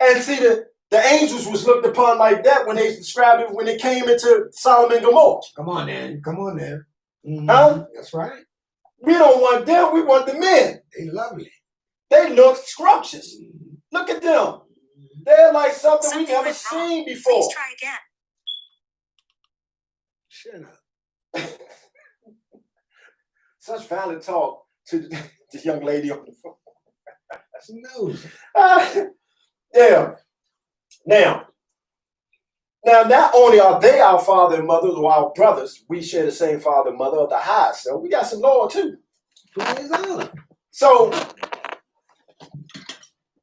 Speaker 1: And see, the angels was looked upon like that when they described it when they came into Sodom and Gomorrah.
Speaker 2: Come on, man. Come on, man.
Speaker 1: Huh?
Speaker 2: That's right.
Speaker 1: We don't want them. We want the men.
Speaker 2: They lovely.
Speaker 1: They look scrumptious. Look at them. They're like something we never seen before.
Speaker 4: Please try again.
Speaker 2: Shut up.
Speaker 1: Such violent talk to the young lady on the phone.
Speaker 2: That's nosy.
Speaker 1: Yeah. Now, not only are they our father and mother or our brothers, we share the same father and mother of the highest. So we got some Lord too.
Speaker 2: Praise God.
Speaker 1: So,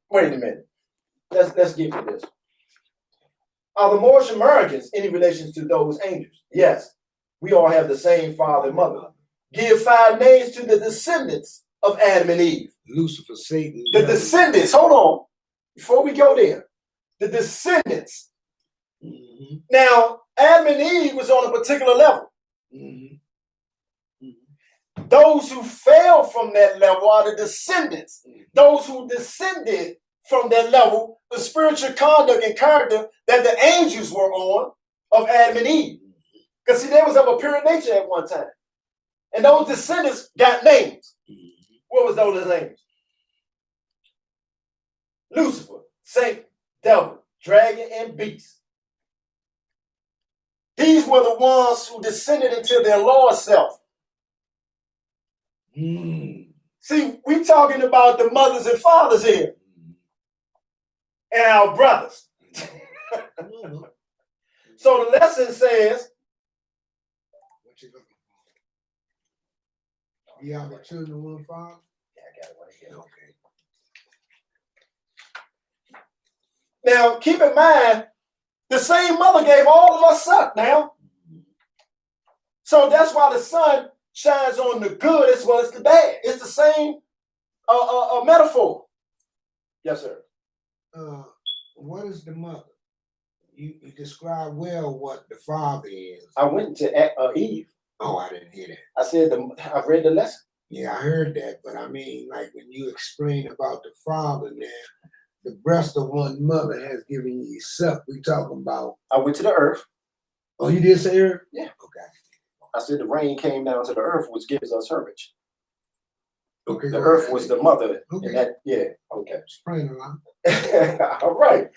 Speaker 1: wait a minute. Let's get to this. Are the Moorish Americans any relations to those angels? Yes. We all have the same father and mother. Give 5 names to the descendants of Adam and Eve.
Speaker 2: Lucifer, Satan.
Speaker 1: The descendants, hold on. Before we go there. The descendants. Now, Adam and Eve was on a particular level. Those who fell from that level are the descendants. Those who descended from that level, the spiritual conduct and character that the angels were on of Adam and Eve. Because see, they was of a pure nature at one time. And those descendants got names. What was those names? Lucifer, Satan, devil, dragon, and beast. These were the ones who descended into their lower self. See, we talking about the mothers and fathers here. And our brothers. So the lesson says,
Speaker 2: what you looking for? You have the children one father?
Speaker 1: Yeah, I got it right here.
Speaker 2: Okay.
Speaker 1: Now, keep in mind, the same mother gave all of us son now. So that's why the sun shines on the good as well as the bad. It's the same metaphor. Yes, sir.
Speaker 2: What is the mother? You describe well what the father is.
Speaker 1: I went to Eve.
Speaker 2: Oh, I didn't hear that.
Speaker 1: I said, I read the lesson.
Speaker 2: Yeah, I heard that, but I mean, like when you explain about the father now, the breast of one mother has given you suck. We talking about.
Speaker 1: I went to the earth.
Speaker 2: Oh, you did say earth?
Speaker 1: Yeah.
Speaker 2: Okay.
Speaker 1: I said the rain came down to the earth, which gives us herbage.
Speaker 2: Okay.
Speaker 1: The earth was the mother.
Speaker 2: Okay.
Speaker 1: And that, yeah. Okay.
Speaker 2: Explain a lot.
Speaker 1: All right.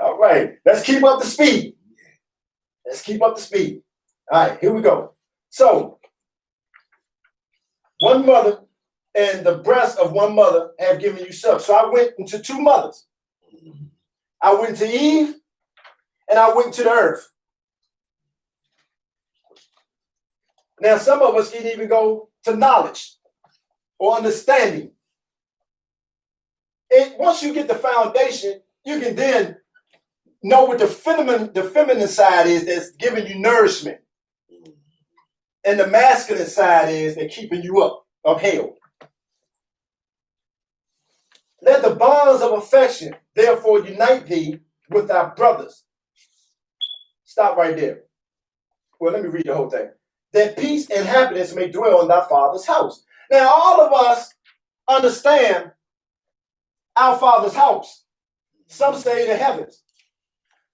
Speaker 1: All right. Let's keep up the speed. Let's keep up the speed. All right. Here we go. So, one mother and the breast of one mother have given you suck. So I went into 2 mothers. I went to Eve, and I went to the earth. Now, some of us can even go to knowledge or understanding. Once you get the foundation, you can then know what the feminine side is that's giving you nourishment. And the masculine side is they're keeping you upheld. Let the bonds of affection therefore unite thee with thy brothers. Stop right there. Well, let me read the whole thing. That peace and happiness may dwell in thy father's house. Now, all of us understand our father's house. Some say the heavens.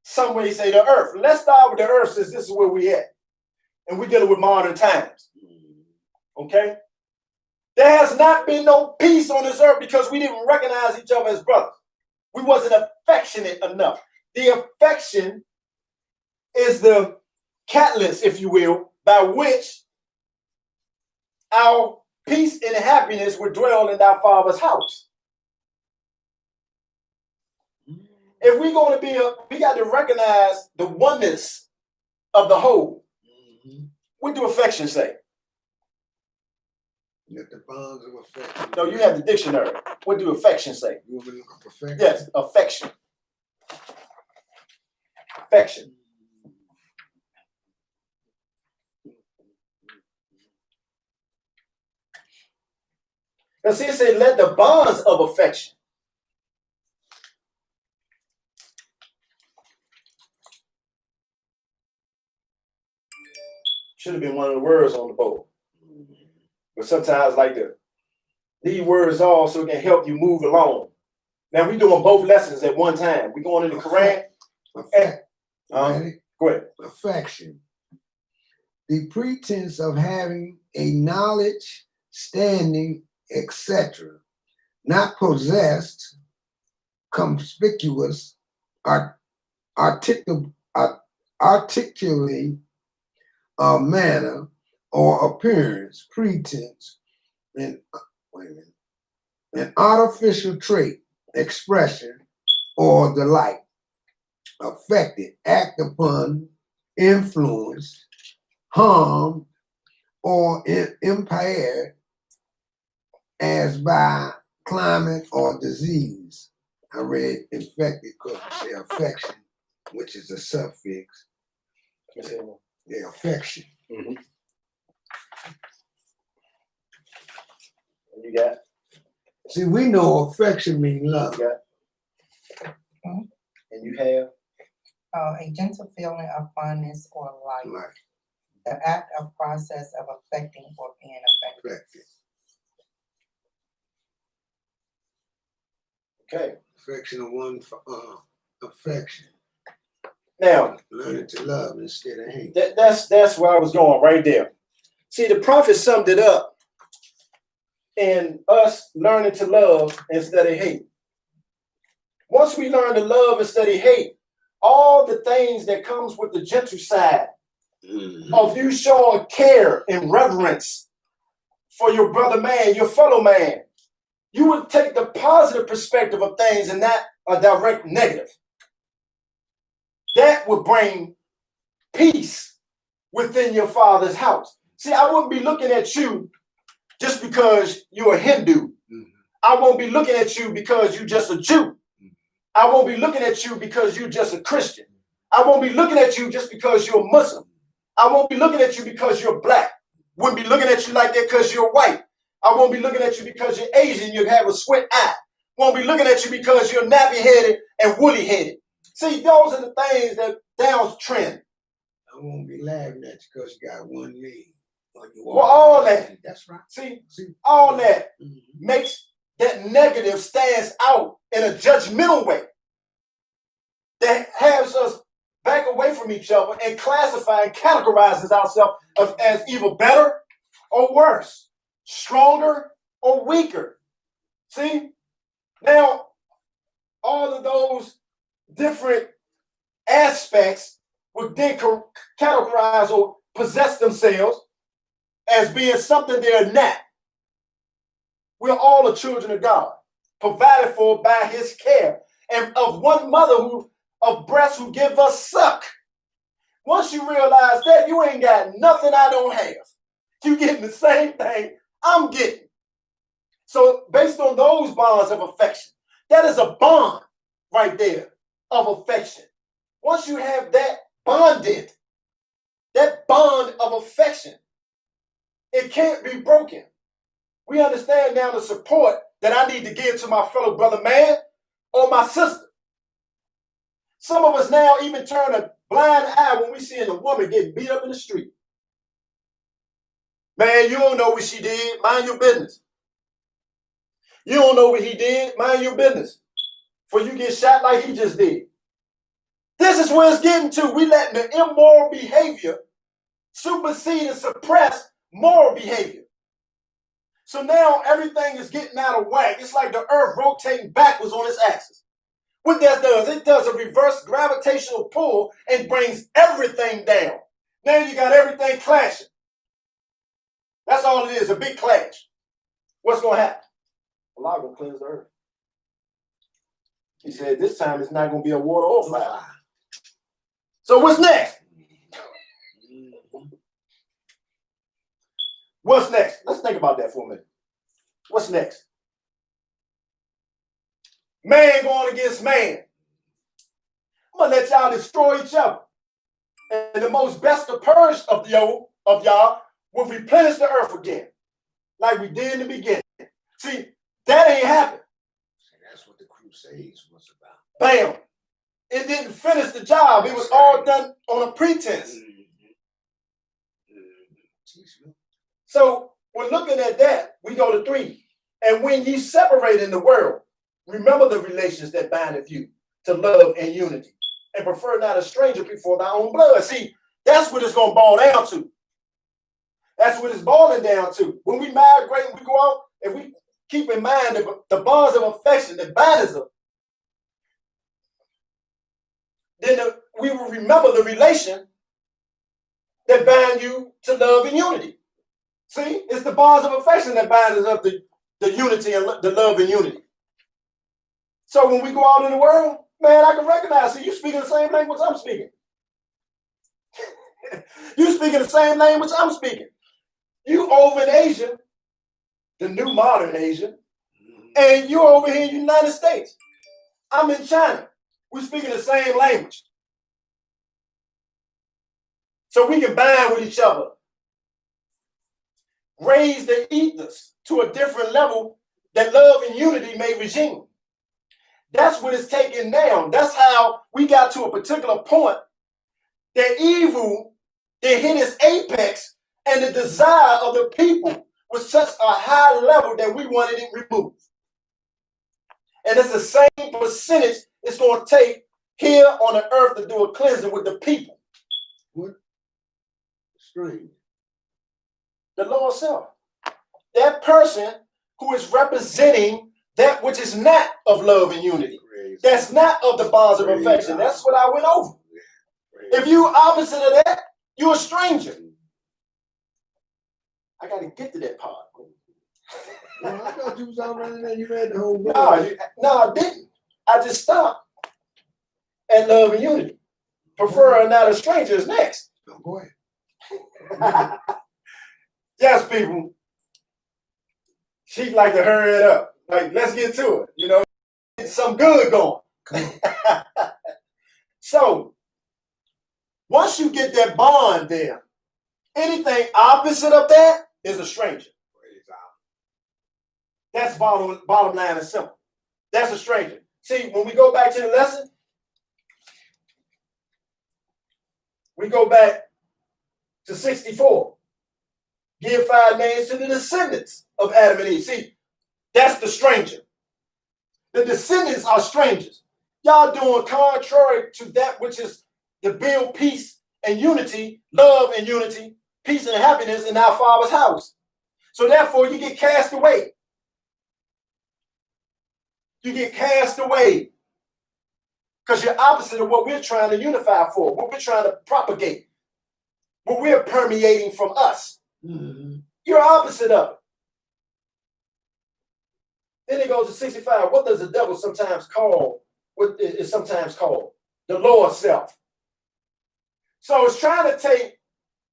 Speaker 1: Some may say the earth. Let's start with the earth, since this is where we at. And we're dealing with modern times. Okay? There has not been no peace on this earth because we didn't recognize each other as brothers. We wasn't affectionate enough. The affection is the catalyst, if you will, by which our peace and happiness would dwell in our Father's house. If we're going to we got to recognize the oneness of the whole. What do affection say?
Speaker 2: Let the bonds of affection.
Speaker 1: No, you have the dictionary. What do affection say?
Speaker 2: You want me to look up affection?
Speaker 1: Yes, affection. Affection. Now, see, it said, let the bonds of affection. Should have been one of the words on the board. But sometimes I like to leave words off so it can help you move along. Now, we're doing both lessons at one time. We're going in the Quran. Go ahead.
Speaker 2: Affection. The pretense of having a knowledge, standing, etc., not possessed, conspicuous, articulately manner or appearance, pretense, and an artificial trait, expression, or the like, affected, act upon, influenced, harmed, or impaired as by climate or disease. I read infected because they say affection, which is a suffix. Yeah, affection.
Speaker 1: Mm-hmm. You got?
Speaker 2: See, we know affection means love.
Speaker 1: You got? And you have?
Speaker 3: A gentle feeling of fondness or like.
Speaker 2: Right.
Speaker 3: The act or process of affecting or being affected.
Speaker 1: Okay.
Speaker 2: Affection of one affection.
Speaker 1: Now,
Speaker 2: learning to love instead of hate.
Speaker 1: That's where I was going right there. See, the prophet summed it up in us learning to love instead of hate. Once we learn to love instead of hate, all the things that comes with the gentle side of you showing care and reverence for your brother man, your fellow man, you would take the positive perspective of things and not a direct negative. That would bring peace within your father's house. See, I wouldn't be looking at you just because you're a Hindu. I won't be looking at you because you're just a Jew. I won't be looking at you because you're just a Christian. I won't be looking at you just because you're a Muslim. I won't be looking at you because you're black. Wouldn't be looking at you like that because you're white. I won't be looking at you because you're Asian, you have a squint eye. Won't be looking at you because you're nappy-headed and woolly-headed. See, those are the things that downtrend.
Speaker 2: I won't be laughing at you because you got one leg.
Speaker 1: Well, all that.
Speaker 2: That's right.
Speaker 1: See, all that makes that negative stands out in a judgmental way that has us back away from each other and classify and categorizes ourselves as either better or worse, stronger or weaker. See? Now, all of those different aspects would then categorize or possess themselves as being something they're not. We're all the children of God, provided for by his care. and of one mother of breasts who give us suck. Once you realize that, you ain't got nothing I don't have. You getting the same thing I'm getting. So based on those bonds of affection, that is a bond right there of affection. Once you have that bonded, that bond of affection, it can't be broken. We understand now the support that I need to give to my fellow brother man or my sister. Some of us now even turn a blind eye when we see a woman getting beat up in the street. Man, you don't know what she did. Mind your business. You don't know what he did. Mind your business. For you get shot like he just did. This is where it's getting to. We letting the immoral behavior supersede and suppress moral behavior. So now everything is getting out of whack. It's like the earth rotating backwards on its axis. What that does, it does a reverse gravitational pull and brings everything down. Now you got everything clashing. That's all it is, a big clash. What's going to happen? Allah going to cleanse the earth. He said this time it's not going to be a water or fire. So what's next? What's next? Let's think about that for a minute. What's next? Man going against man. I'm going to let y'all destroy each other. And the most best of purge of y'all will replenish the earth again, like we did in the beginning. See, that ain't happened.
Speaker 2: That's what the Crusades was about.
Speaker 1: Bam. It didn't finish the job. It was all done on a pretense. So we're looking at that. We go to 3. And when ye separate in the world, remember the relations that bindeth you to love and unity, and prefer not a stranger before thy own blood. See, that's what it's going to boil down to. That's what it's boiling down to. When we migrate, we go out, if we keep in mind the bonds of affection that bind us up, then we will remember the relation that bind you to love and unity. See, it's the bonds of affection that bind us up, the unity and the love and unity. So when we go out in the world, man, I can recognize, see, you speaking the same language I'm speaking. You speaking the same language I'm speaking. You over in Asia, the new modern Asia, and you over here in the United States. I'm in China. We're speaking the same language. So we can bind with each other. Raise the ethos to a different level that love and unity may regime. That's what it's taking now. That's how we got to a particular point that evil that hit its apex, and the desire of the people was such a high level that we wanted it removed. And it's the same percentage it's going to take here on the earth to do a cleansing with the people.
Speaker 2: What? Strange.
Speaker 1: The Lord self. That person who is representing that which is not of love and unity. That's not of the bonds of affection. That's what I went over. If you opposite of that, you're a stranger. I got to get to that part.
Speaker 2: Well, I thought you was already there. You read the whole book.
Speaker 1: No, I didn't. I just stopped at love and unity. Prefer or not a stranger is next.
Speaker 2: No, go ahead.
Speaker 1: Yes, people. She'd like to hurry it up. Like, let's get to it. You know, get some good going. So, once you get that bond there, anything opposite of that is a stranger. That's bottom line and simple. That's a stranger. See, when we go back to the lesson, we go back to 64. Give 5 names to the descendants of Adam and Eve. See, that's the stranger. The descendants are strangers. Y'all doing contrary to that which is to build peace and unity, love and unity, peace and happiness in our Father's house. So therefore, you get cast away. You get cast away because you're opposite of what we're trying to unify for, what we're trying to propagate, what we're permeating from us.
Speaker 2: Mm-hmm.
Speaker 1: You're opposite of it. Then it goes to 65. What does the devil sometimes call what is sometimes called the lower self. So it's trying to take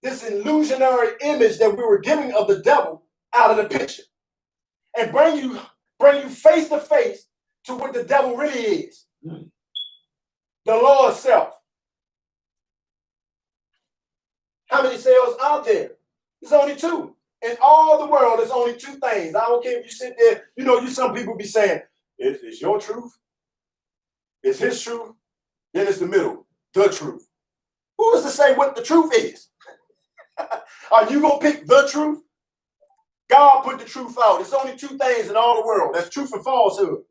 Speaker 1: this illusionary image that we were giving of the devil out of the picture and bring you face to face to what the devil really is. The lower self. How many cells are there? There's only two. In all the world, there's only two things. I don't care if you sit there, some people be saying, it's your truth, it's his truth, then it's the middle, the truth. Who is to say what the truth is? Are you going to pick the truth? God put the truth out. There's only two things in all the world. That's truth and falsehood.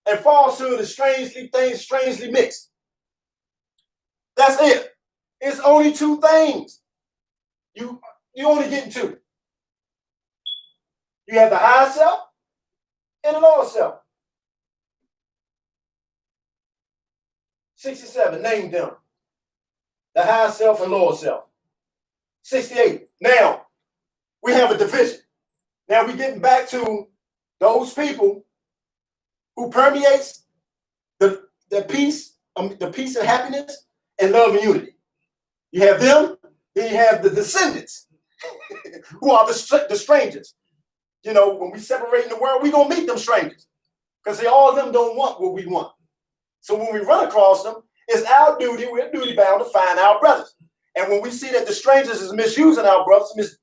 Speaker 1: And falsehood is strangely mixed. That's it. It's only two things. You only getting two. You have the higher self and the lower self. 67, name them. The higher self and lower self. 68. Now, we have a division. Now we're getting back to those people who permeates the peace and happiness and love and unity. You have them, then you have the descendants who are the strangers. When we separate in the world, we're going to meet them strangers because all of them don't want what we want. So when we run across them, it's our duty, we're duty bound to find our brothers. And when we see that the strangers is misusing our brothers,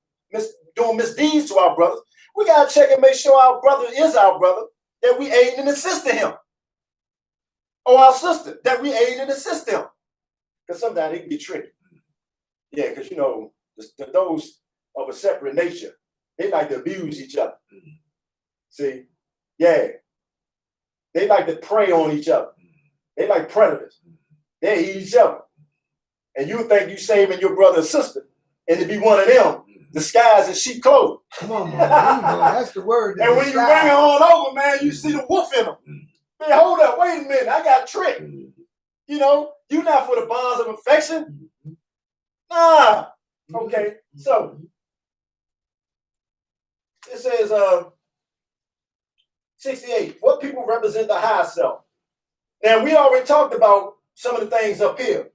Speaker 1: doing misdeeds to our brothers, we got to check and make sure our brother is our brother, that we aid and assist him. Or our sister, that we aid and assist them. Because sometimes it can be tricky. Yeah, because, those of a separate nature, they like to abuse each other. See? Yeah. They like to prey on each other. They like predators. They eat each other. And you think you saving your brother or sister, and to be one of them, disguised in sheep clothing.
Speaker 2: Come on, man. That's the word.
Speaker 1: And when you bring it on over, man, you see the wolf in them. Man, hold up, wait a minute, I got tricked. You're not for the bonds of affection. Nah. Okay, so it says 68. What people represent the high self? Now we already talked about some of the things up here.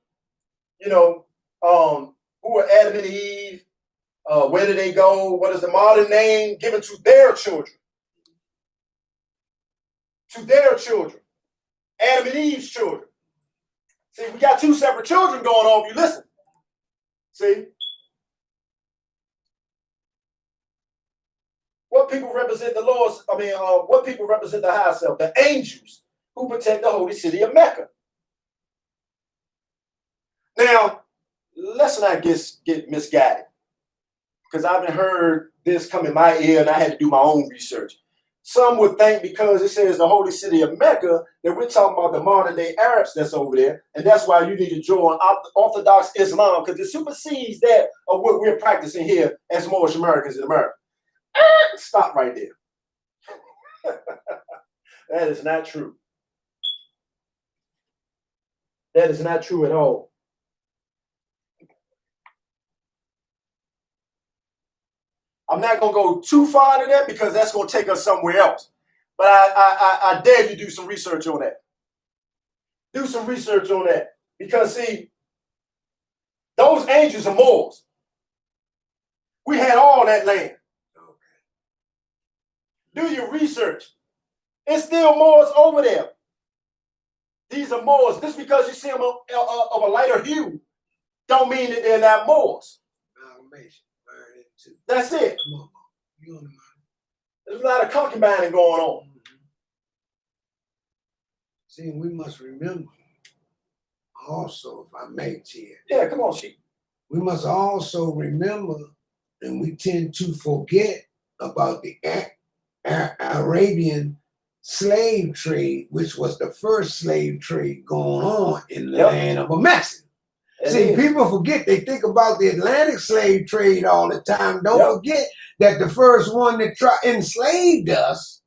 Speaker 1: Who are Adam and Eve? Where did they go? What is the modern name given to their children? To their children. Adam and Eve's children. See, we got two separate children going on if you listen. See? What people represent the Lord's, what people represent the high self? The angels who protect the holy city of Mecca. Now, let's not get misguided. Because I haven't heard this come in my ear and I had to do my own research. Some would think because it says the holy city of Mecca that we're talking about the modern day Arabs that's over there. And that's why you need to join Orthodox Islam, because it supersedes that of what we're practicing here as Moorish Americans in America. Stop right there. That is not true. That is not true at all. I'm not going to go too far into that because that's going to take us somewhere else. But I dare you to do some research on that. Do some research on that. Because, see, those angels are Moors. We had all that land. Do your research. It's still Moors over there. These are Moors. Just because you see them of a lighter hue don't mean that they're not Moors. That's it. There's a lot of concubining going on.
Speaker 2: See, we must remember also, if I may, Ted.
Speaker 1: Yeah, come on, Chief.
Speaker 2: We must also remember, and we tend to forget about the Arabian slave trade, which was the first slave trade going on in the land of Mexico. See, people forget, they think about the Atlantic slave trade all the time. Don't forget that the first one that enslaved us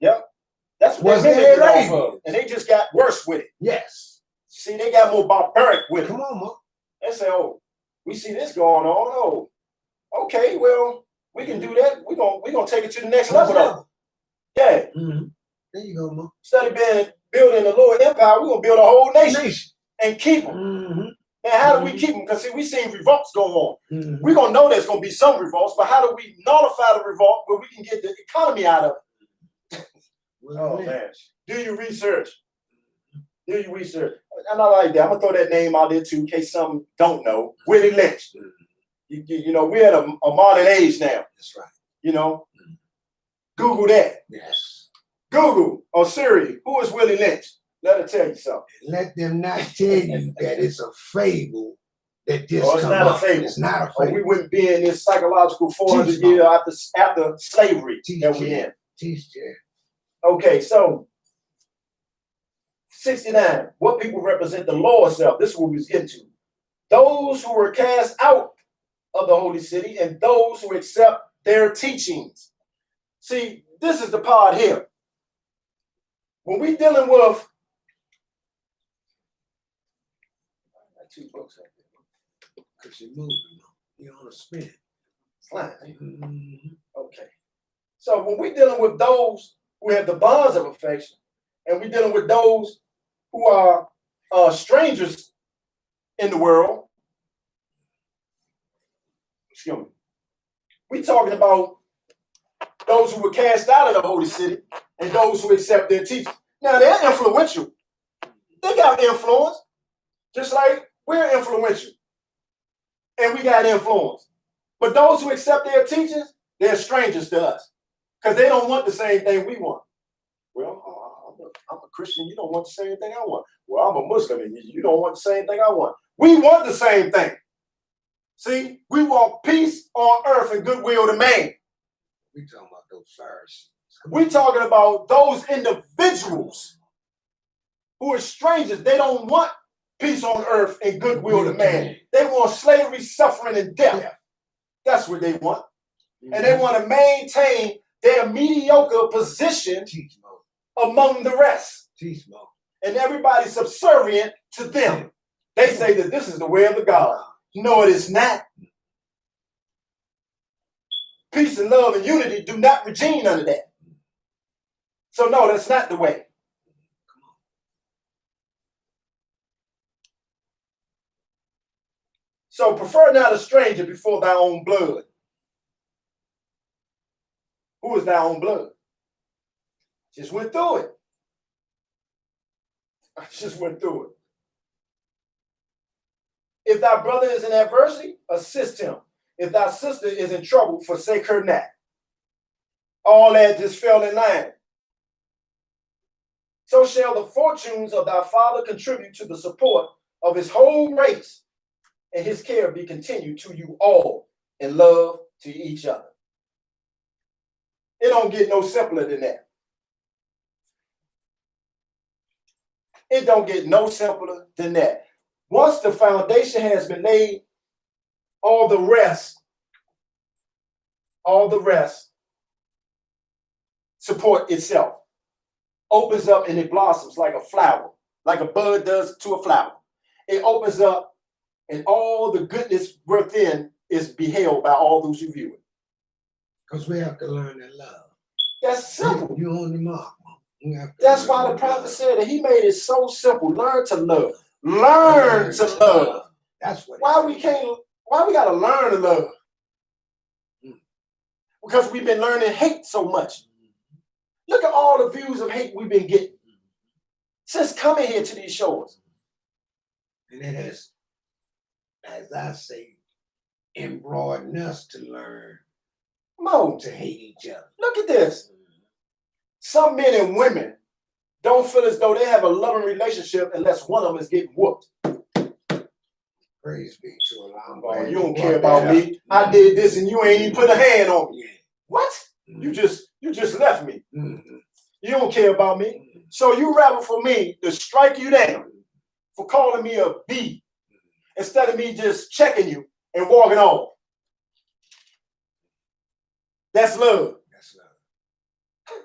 Speaker 1: that's what they off of. And they just got worse with it.
Speaker 2: Yes.
Speaker 1: See, they got more barbaric with it.
Speaker 2: Come on, Mo.
Speaker 1: They say, oh, we see this going on. Oh, okay, well, we can do that. We're gonna take it to the next level though. Yeah.
Speaker 2: There you go, Mo.
Speaker 1: Instead of being building the Lord Empire, we're going to build a whole nation and keep them.
Speaker 2: Mm-hmm.
Speaker 1: And how do we keep them? Because see, we seen revolts going on.
Speaker 2: Mm-hmm.
Speaker 1: We're going to know there's going to be some revolts, but how do we nullify the revolt where we can get the economy out of it? Oh, man. Do your research. Do your research. And I like that. I'm going to throw that name out there, too, in case some don't know. Willie Lynch. You know, we're at a modern age now.
Speaker 2: That's right.
Speaker 1: You know, Google that.
Speaker 2: Yes.
Speaker 1: Google or Siri, who is Willie Lynch? Let her tell you something.
Speaker 2: Let them not tell you that it's a fable that just
Speaker 1: Oh, it's not a fable.
Speaker 2: It's not a
Speaker 1: Or
Speaker 2: fable.
Speaker 1: we wouldn't be in this psychological 400
Speaker 2: Teach
Speaker 1: year after slavery that we're in.
Speaker 2: Teach Jerry.
Speaker 1: Okay, so 69. What people represent the lower self? This is what we was getting to. Those who were cast out of the holy city and those who accept their teachings. See, this is the part here. When we dealing with two books right there.
Speaker 2: Because you're moving. You're on a spin.
Speaker 1: Slide.
Speaker 2: Mm-hmm.
Speaker 1: Okay. So when we're dealing with those who have the bonds of affection, and we're dealing with those who are strangers in the world, excuse me, we're talking about those who were cast out of the holy city and those who accept their teaching. Now they're influential. They got influence, just like we're influential. And we got influence. But those who accept their teachings, they're strangers to us. Because they don't want the same thing we want. Well, I'm a Christian, you don't want the same thing I want. Well, I'm a Muslim, and you don't want the same thing I want. We want the same thing. See, we want peace on earth and goodwill to man.
Speaker 2: We talking about those Pharisees.
Speaker 1: We're talking about those individuals who are strangers. They don't want peace on earth and goodwill to man. They want slavery, suffering, and death. That's what they want. And they want to maintain their mediocre position among the rest. And everybody's subservient to them. They say that this is the way of the God. No, it is not. Peace and love and unity do not regime under that. So no, that's not the way. So prefer not a stranger before thy own blood. Who is thy own blood? Just went through it. I just went through it. If thy brother is in adversity, assist him. If thy sister is in trouble, forsake her not. All that just fell in line. So shall the fortunes of thy father contribute to the support of his whole race, and his care be continued to you all in love to each other. It don't get no simpler than that. It don't get no simpler than that. Once the foundation has been laid, all the rest support itself. Opens up and it blossoms like a flower, like a bud does to a flower. It opens up and all the goodness within is beheld by all those who view it.
Speaker 2: Because we have to learn to love.
Speaker 1: That's simple.
Speaker 2: You on the mark.
Speaker 1: That's why the prophet said that he made it so simple. Learn to love. Learn to love.
Speaker 2: That's what.
Speaker 1: Why we gotta learn to love? Because we've been learning hate so much. Look at all the views of hate we've been getting since coming here to these shores.
Speaker 2: And it has, as I say, embroidered us to learn to hate each other.
Speaker 1: Look at this. Some men and women don't feel as though they have a loving relationship unless one of them is getting whooped.
Speaker 2: Praise be to Allah.
Speaker 1: Oh, you don't care about me. I did this and you ain't even put a hand on me. What? You just left me. You don't care about me. So you rather for me to strike you down for calling me a B instead of me just checking you and walking on. That's love.
Speaker 2: That's love.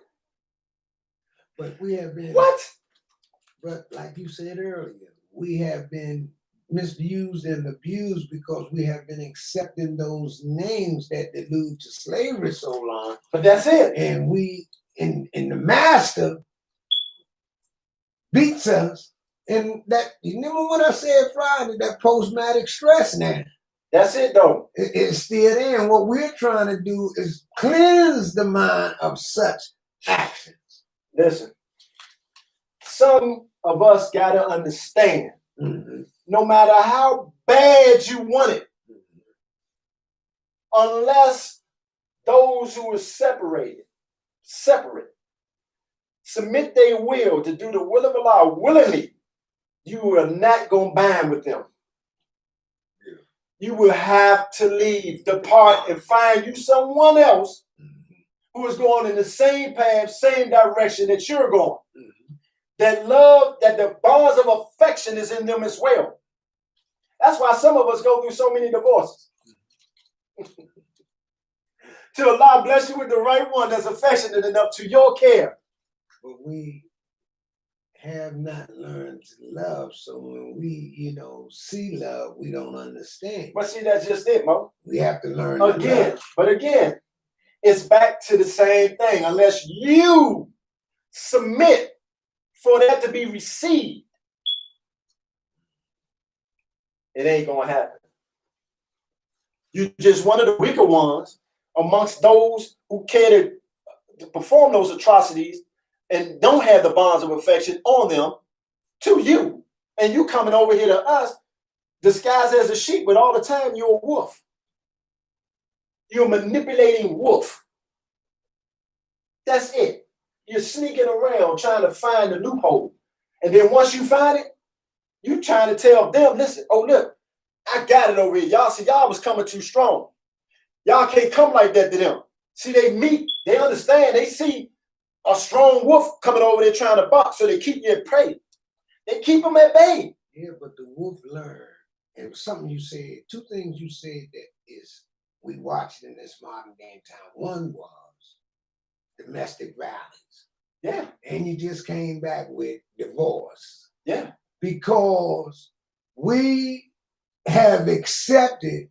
Speaker 2: But we have been But like you said earlier, we have been misused and abused because we have been accepting those names that allude to slavery so long.
Speaker 1: But that's it.
Speaker 2: And we in the master beats us. And that, you remember what I said Friday, that post-traumatic stress now.
Speaker 1: That's it though.
Speaker 2: It's still there. And what we're trying to do is cleanse the mind of such actions.
Speaker 1: Listen, some of us got to understand, no matter how bad you want it, unless those who are separate, submit their will to do the will of Allah willingly, you are not going to bind with them. You will have to leave, depart, and find you someone else who is going in the same path, same direction that you're going. That love, that the bonds of affection is in them as well. That's why some of us go through so many divorces. Till Allah bless you with the right one that's affectionate enough to your care.
Speaker 2: But we have not learned to love. So when we, see love, we don't understand.
Speaker 1: But see, that's just it, Mo.
Speaker 2: We have to learn
Speaker 1: again.
Speaker 2: To love.
Speaker 1: But again, it's back to the same thing. Unless you submit for that to be received, it ain't gonna happen. You're just one of the weaker ones amongst those who care to perform those atrocities and don't have the bonds of affection on them to you. And you coming over here to us disguised as a sheep, but all the time you're a wolf. You're a manipulating wolf. That's it. You're sneaking around trying to find a loophole. And then once you find it, you trying to tell them, listen, oh, look, I got it over here. Y'all see, y'all was coming too strong. Y'all can't come like that to them. See, they meet, they understand, they see a strong wolf coming over there trying to box, so they keep you at prey. They keep them at bay.
Speaker 2: Yeah, but the wolf learned. And something you said, two things you said that is we watched in this modern day time. One was domestic violence.
Speaker 1: Yeah.
Speaker 2: And you just came back with divorce.
Speaker 1: Yeah.
Speaker 2: Because we have accepted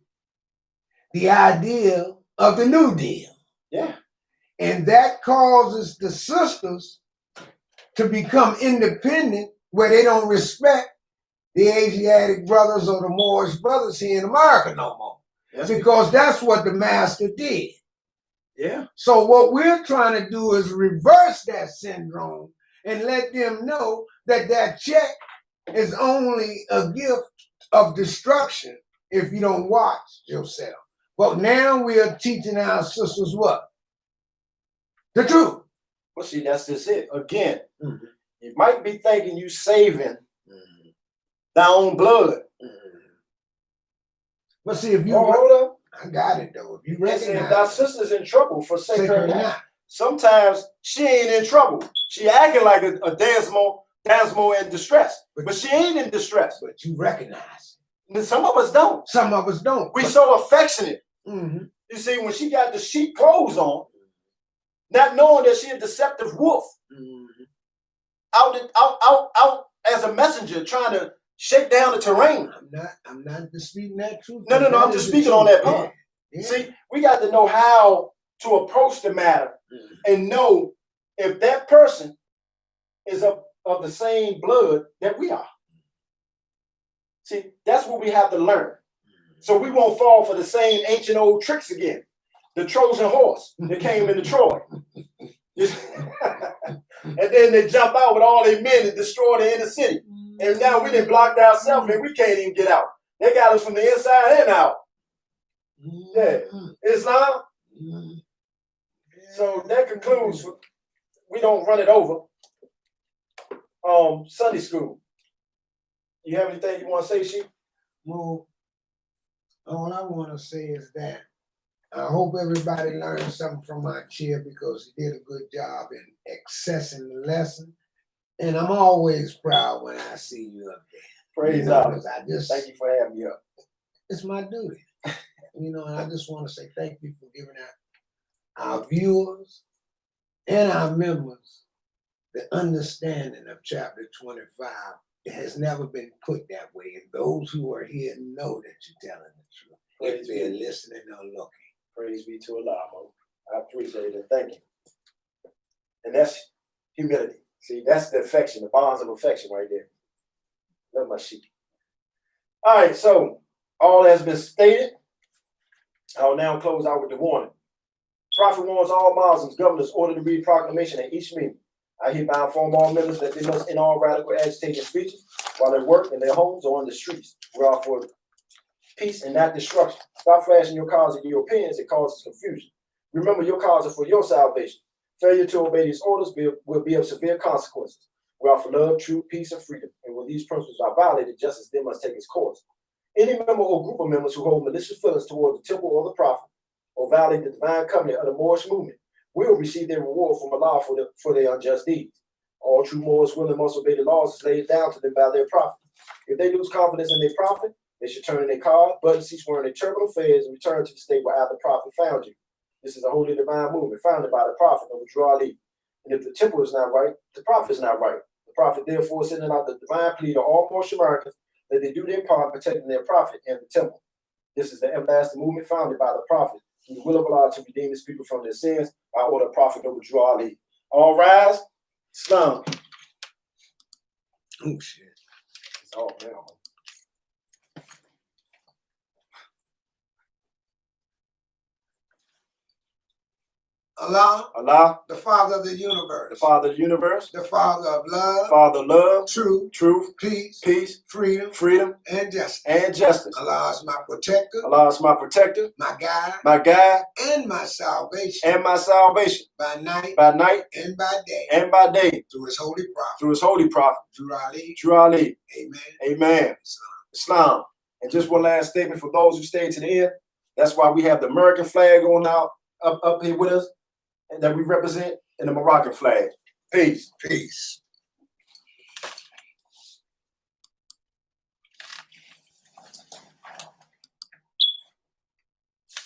Speaker 2: the idea of the New Deal.
Speaker 1: Yeah.
Speaker 2: And that causes the sisters to become independent where they don't respect the Asiatic brothers or the Moorish brothers here in America no more. Because that's what the master did.
Speaker 1: Yeah.
Speaker 2: So what we're trying to do is reverse that syndrome and let them know that that check is only a gift of destruction if you don't watch yourself. But now we are teaching our sisters what? The truth.
Speaker 1: Well, see, that's just it. Again, you might be thinking you saving thy own blood.
Speaker 2: But see, if you
Speaker 1: hold up.
Speaker 2: I got it though. If you
Speaker 1: Listen,
Speaker 2: recognize
Speaker 1: if thy sister's in trouble, forsake her not.
Speaker 2: not.
Speaker 1: Sometimes she ain't in trouble. She acting like a Dansmo in distress. But she ain't in distress.
Speaker 2: But you recognize
Speaker 1: it. Some of us don't.
Speaker 2: Some of us don't.
Speaker 1: We so affectionate. You see, when she got the sheep clothes on, not knowing that she a deceptive wolf, out as a messenger, trying to shake down the terrain.
Speaker 2: I'm not disputing that truth.
Speaker 1: No, I'm just speaking on that part. Yeah. See, we got to know how to approach the matter and know if that person is of the same blood that we are. See, that's what we have to learn. So we won't fall for the same ancient old tricks again. The Trojan horse that came into Troy. And then they jump out with all their men and destroy the inner city. And now we done blocked ourselves and we can't even get out. They got us from the inside and out. Yeah. Islam. So that concludes, we don't run it over. Sunday school. You have anything you want to say, Sheep?
Speaker 2: Well, all I want to say is that I hope everybody learned something from my chair because he did a good job in accessing the lesson. And I'm always proud when I see you up there.
Speaker 1: Praise God.
Speaker 2: Thank
Speaker 1: you for having me up.
Speaker 2: It's my duty. And I just want to say thank you for giving our viewers and our members the understanding of chapter 25. It has never been put that way. And those who are here know that you're telling the truth. If they're listening or looking.
Speaker 1: Praise be to Allah, Mo. I appreciate it. Thank you. And that's humility. See, that's the affection, the bonds of affection right there. Love my sheep. All right, so all has been stated. I will now close out with the warning. Prophet warns all Muslims, governors, order to read proclamation at each meeting. I hereby inform all members that they must end all radical agitating speeches while at work, in their homes, or on the streets. We are for peace and not destruction. Stop flashing your cards and your opinions. It causes confusion. Remember, your cards are for your salvation. Failure to obey these orders will be of severe consequences. We are for love, truth, peace, and freedom. And when these principles are violated, justice then must take its course. Any member or group of members who hold malicious feelings towards the temple or the prophet, or violate the divine covenant of the Moorish movement, will receive their reward from Allah for their unjust deeds. All true Moors will and must obey the laws as laid down to them by their prophet. If they lose confidence in their prophet, they should turn in their card, button seats, wearing their turban affairs, and return to the state where the prophet found you. This is a holy divine movement founded by the prophet of Ali. And if the temple is not right, the prophet is not right. The prophet therefore sending out the divine plea to all Moorish Americans that they do their part in protecting their prophet and the temple. This is the everlasting movement founded by the prophet, and the will of Allah to redeem his people from their sins by order of Prophet Ali. All rise. Islam.
Speaker 2: Oh shit.
Speaker 1: It's all now.
Speaker 2: Allah,
Speaker 1: Allah,
Speaker 2: the Father of the universe,
Speaker 1: the Father of the universe,
Speaker 2: the Father of love,
Speaker 1: Father of love,
Speaker 2: truth,
Speaker 1: peace,
Speaker 2: freedom,
Speaker 1: and
Speaker 2: justice.
Speaker 1: justice.
Speaker 2: Allah is my protector,
Speaker 1: Allah is my protector,
Speaker 2: my guide, and my salvation, by night and by day, through his holy prophet, True Ali.
Speaker 1: Amen. Islam. And just one last statement for those who stayed to the end. That's why we have the American flag on out up here with us, and that we represent, and the Moroccan flag. Peace.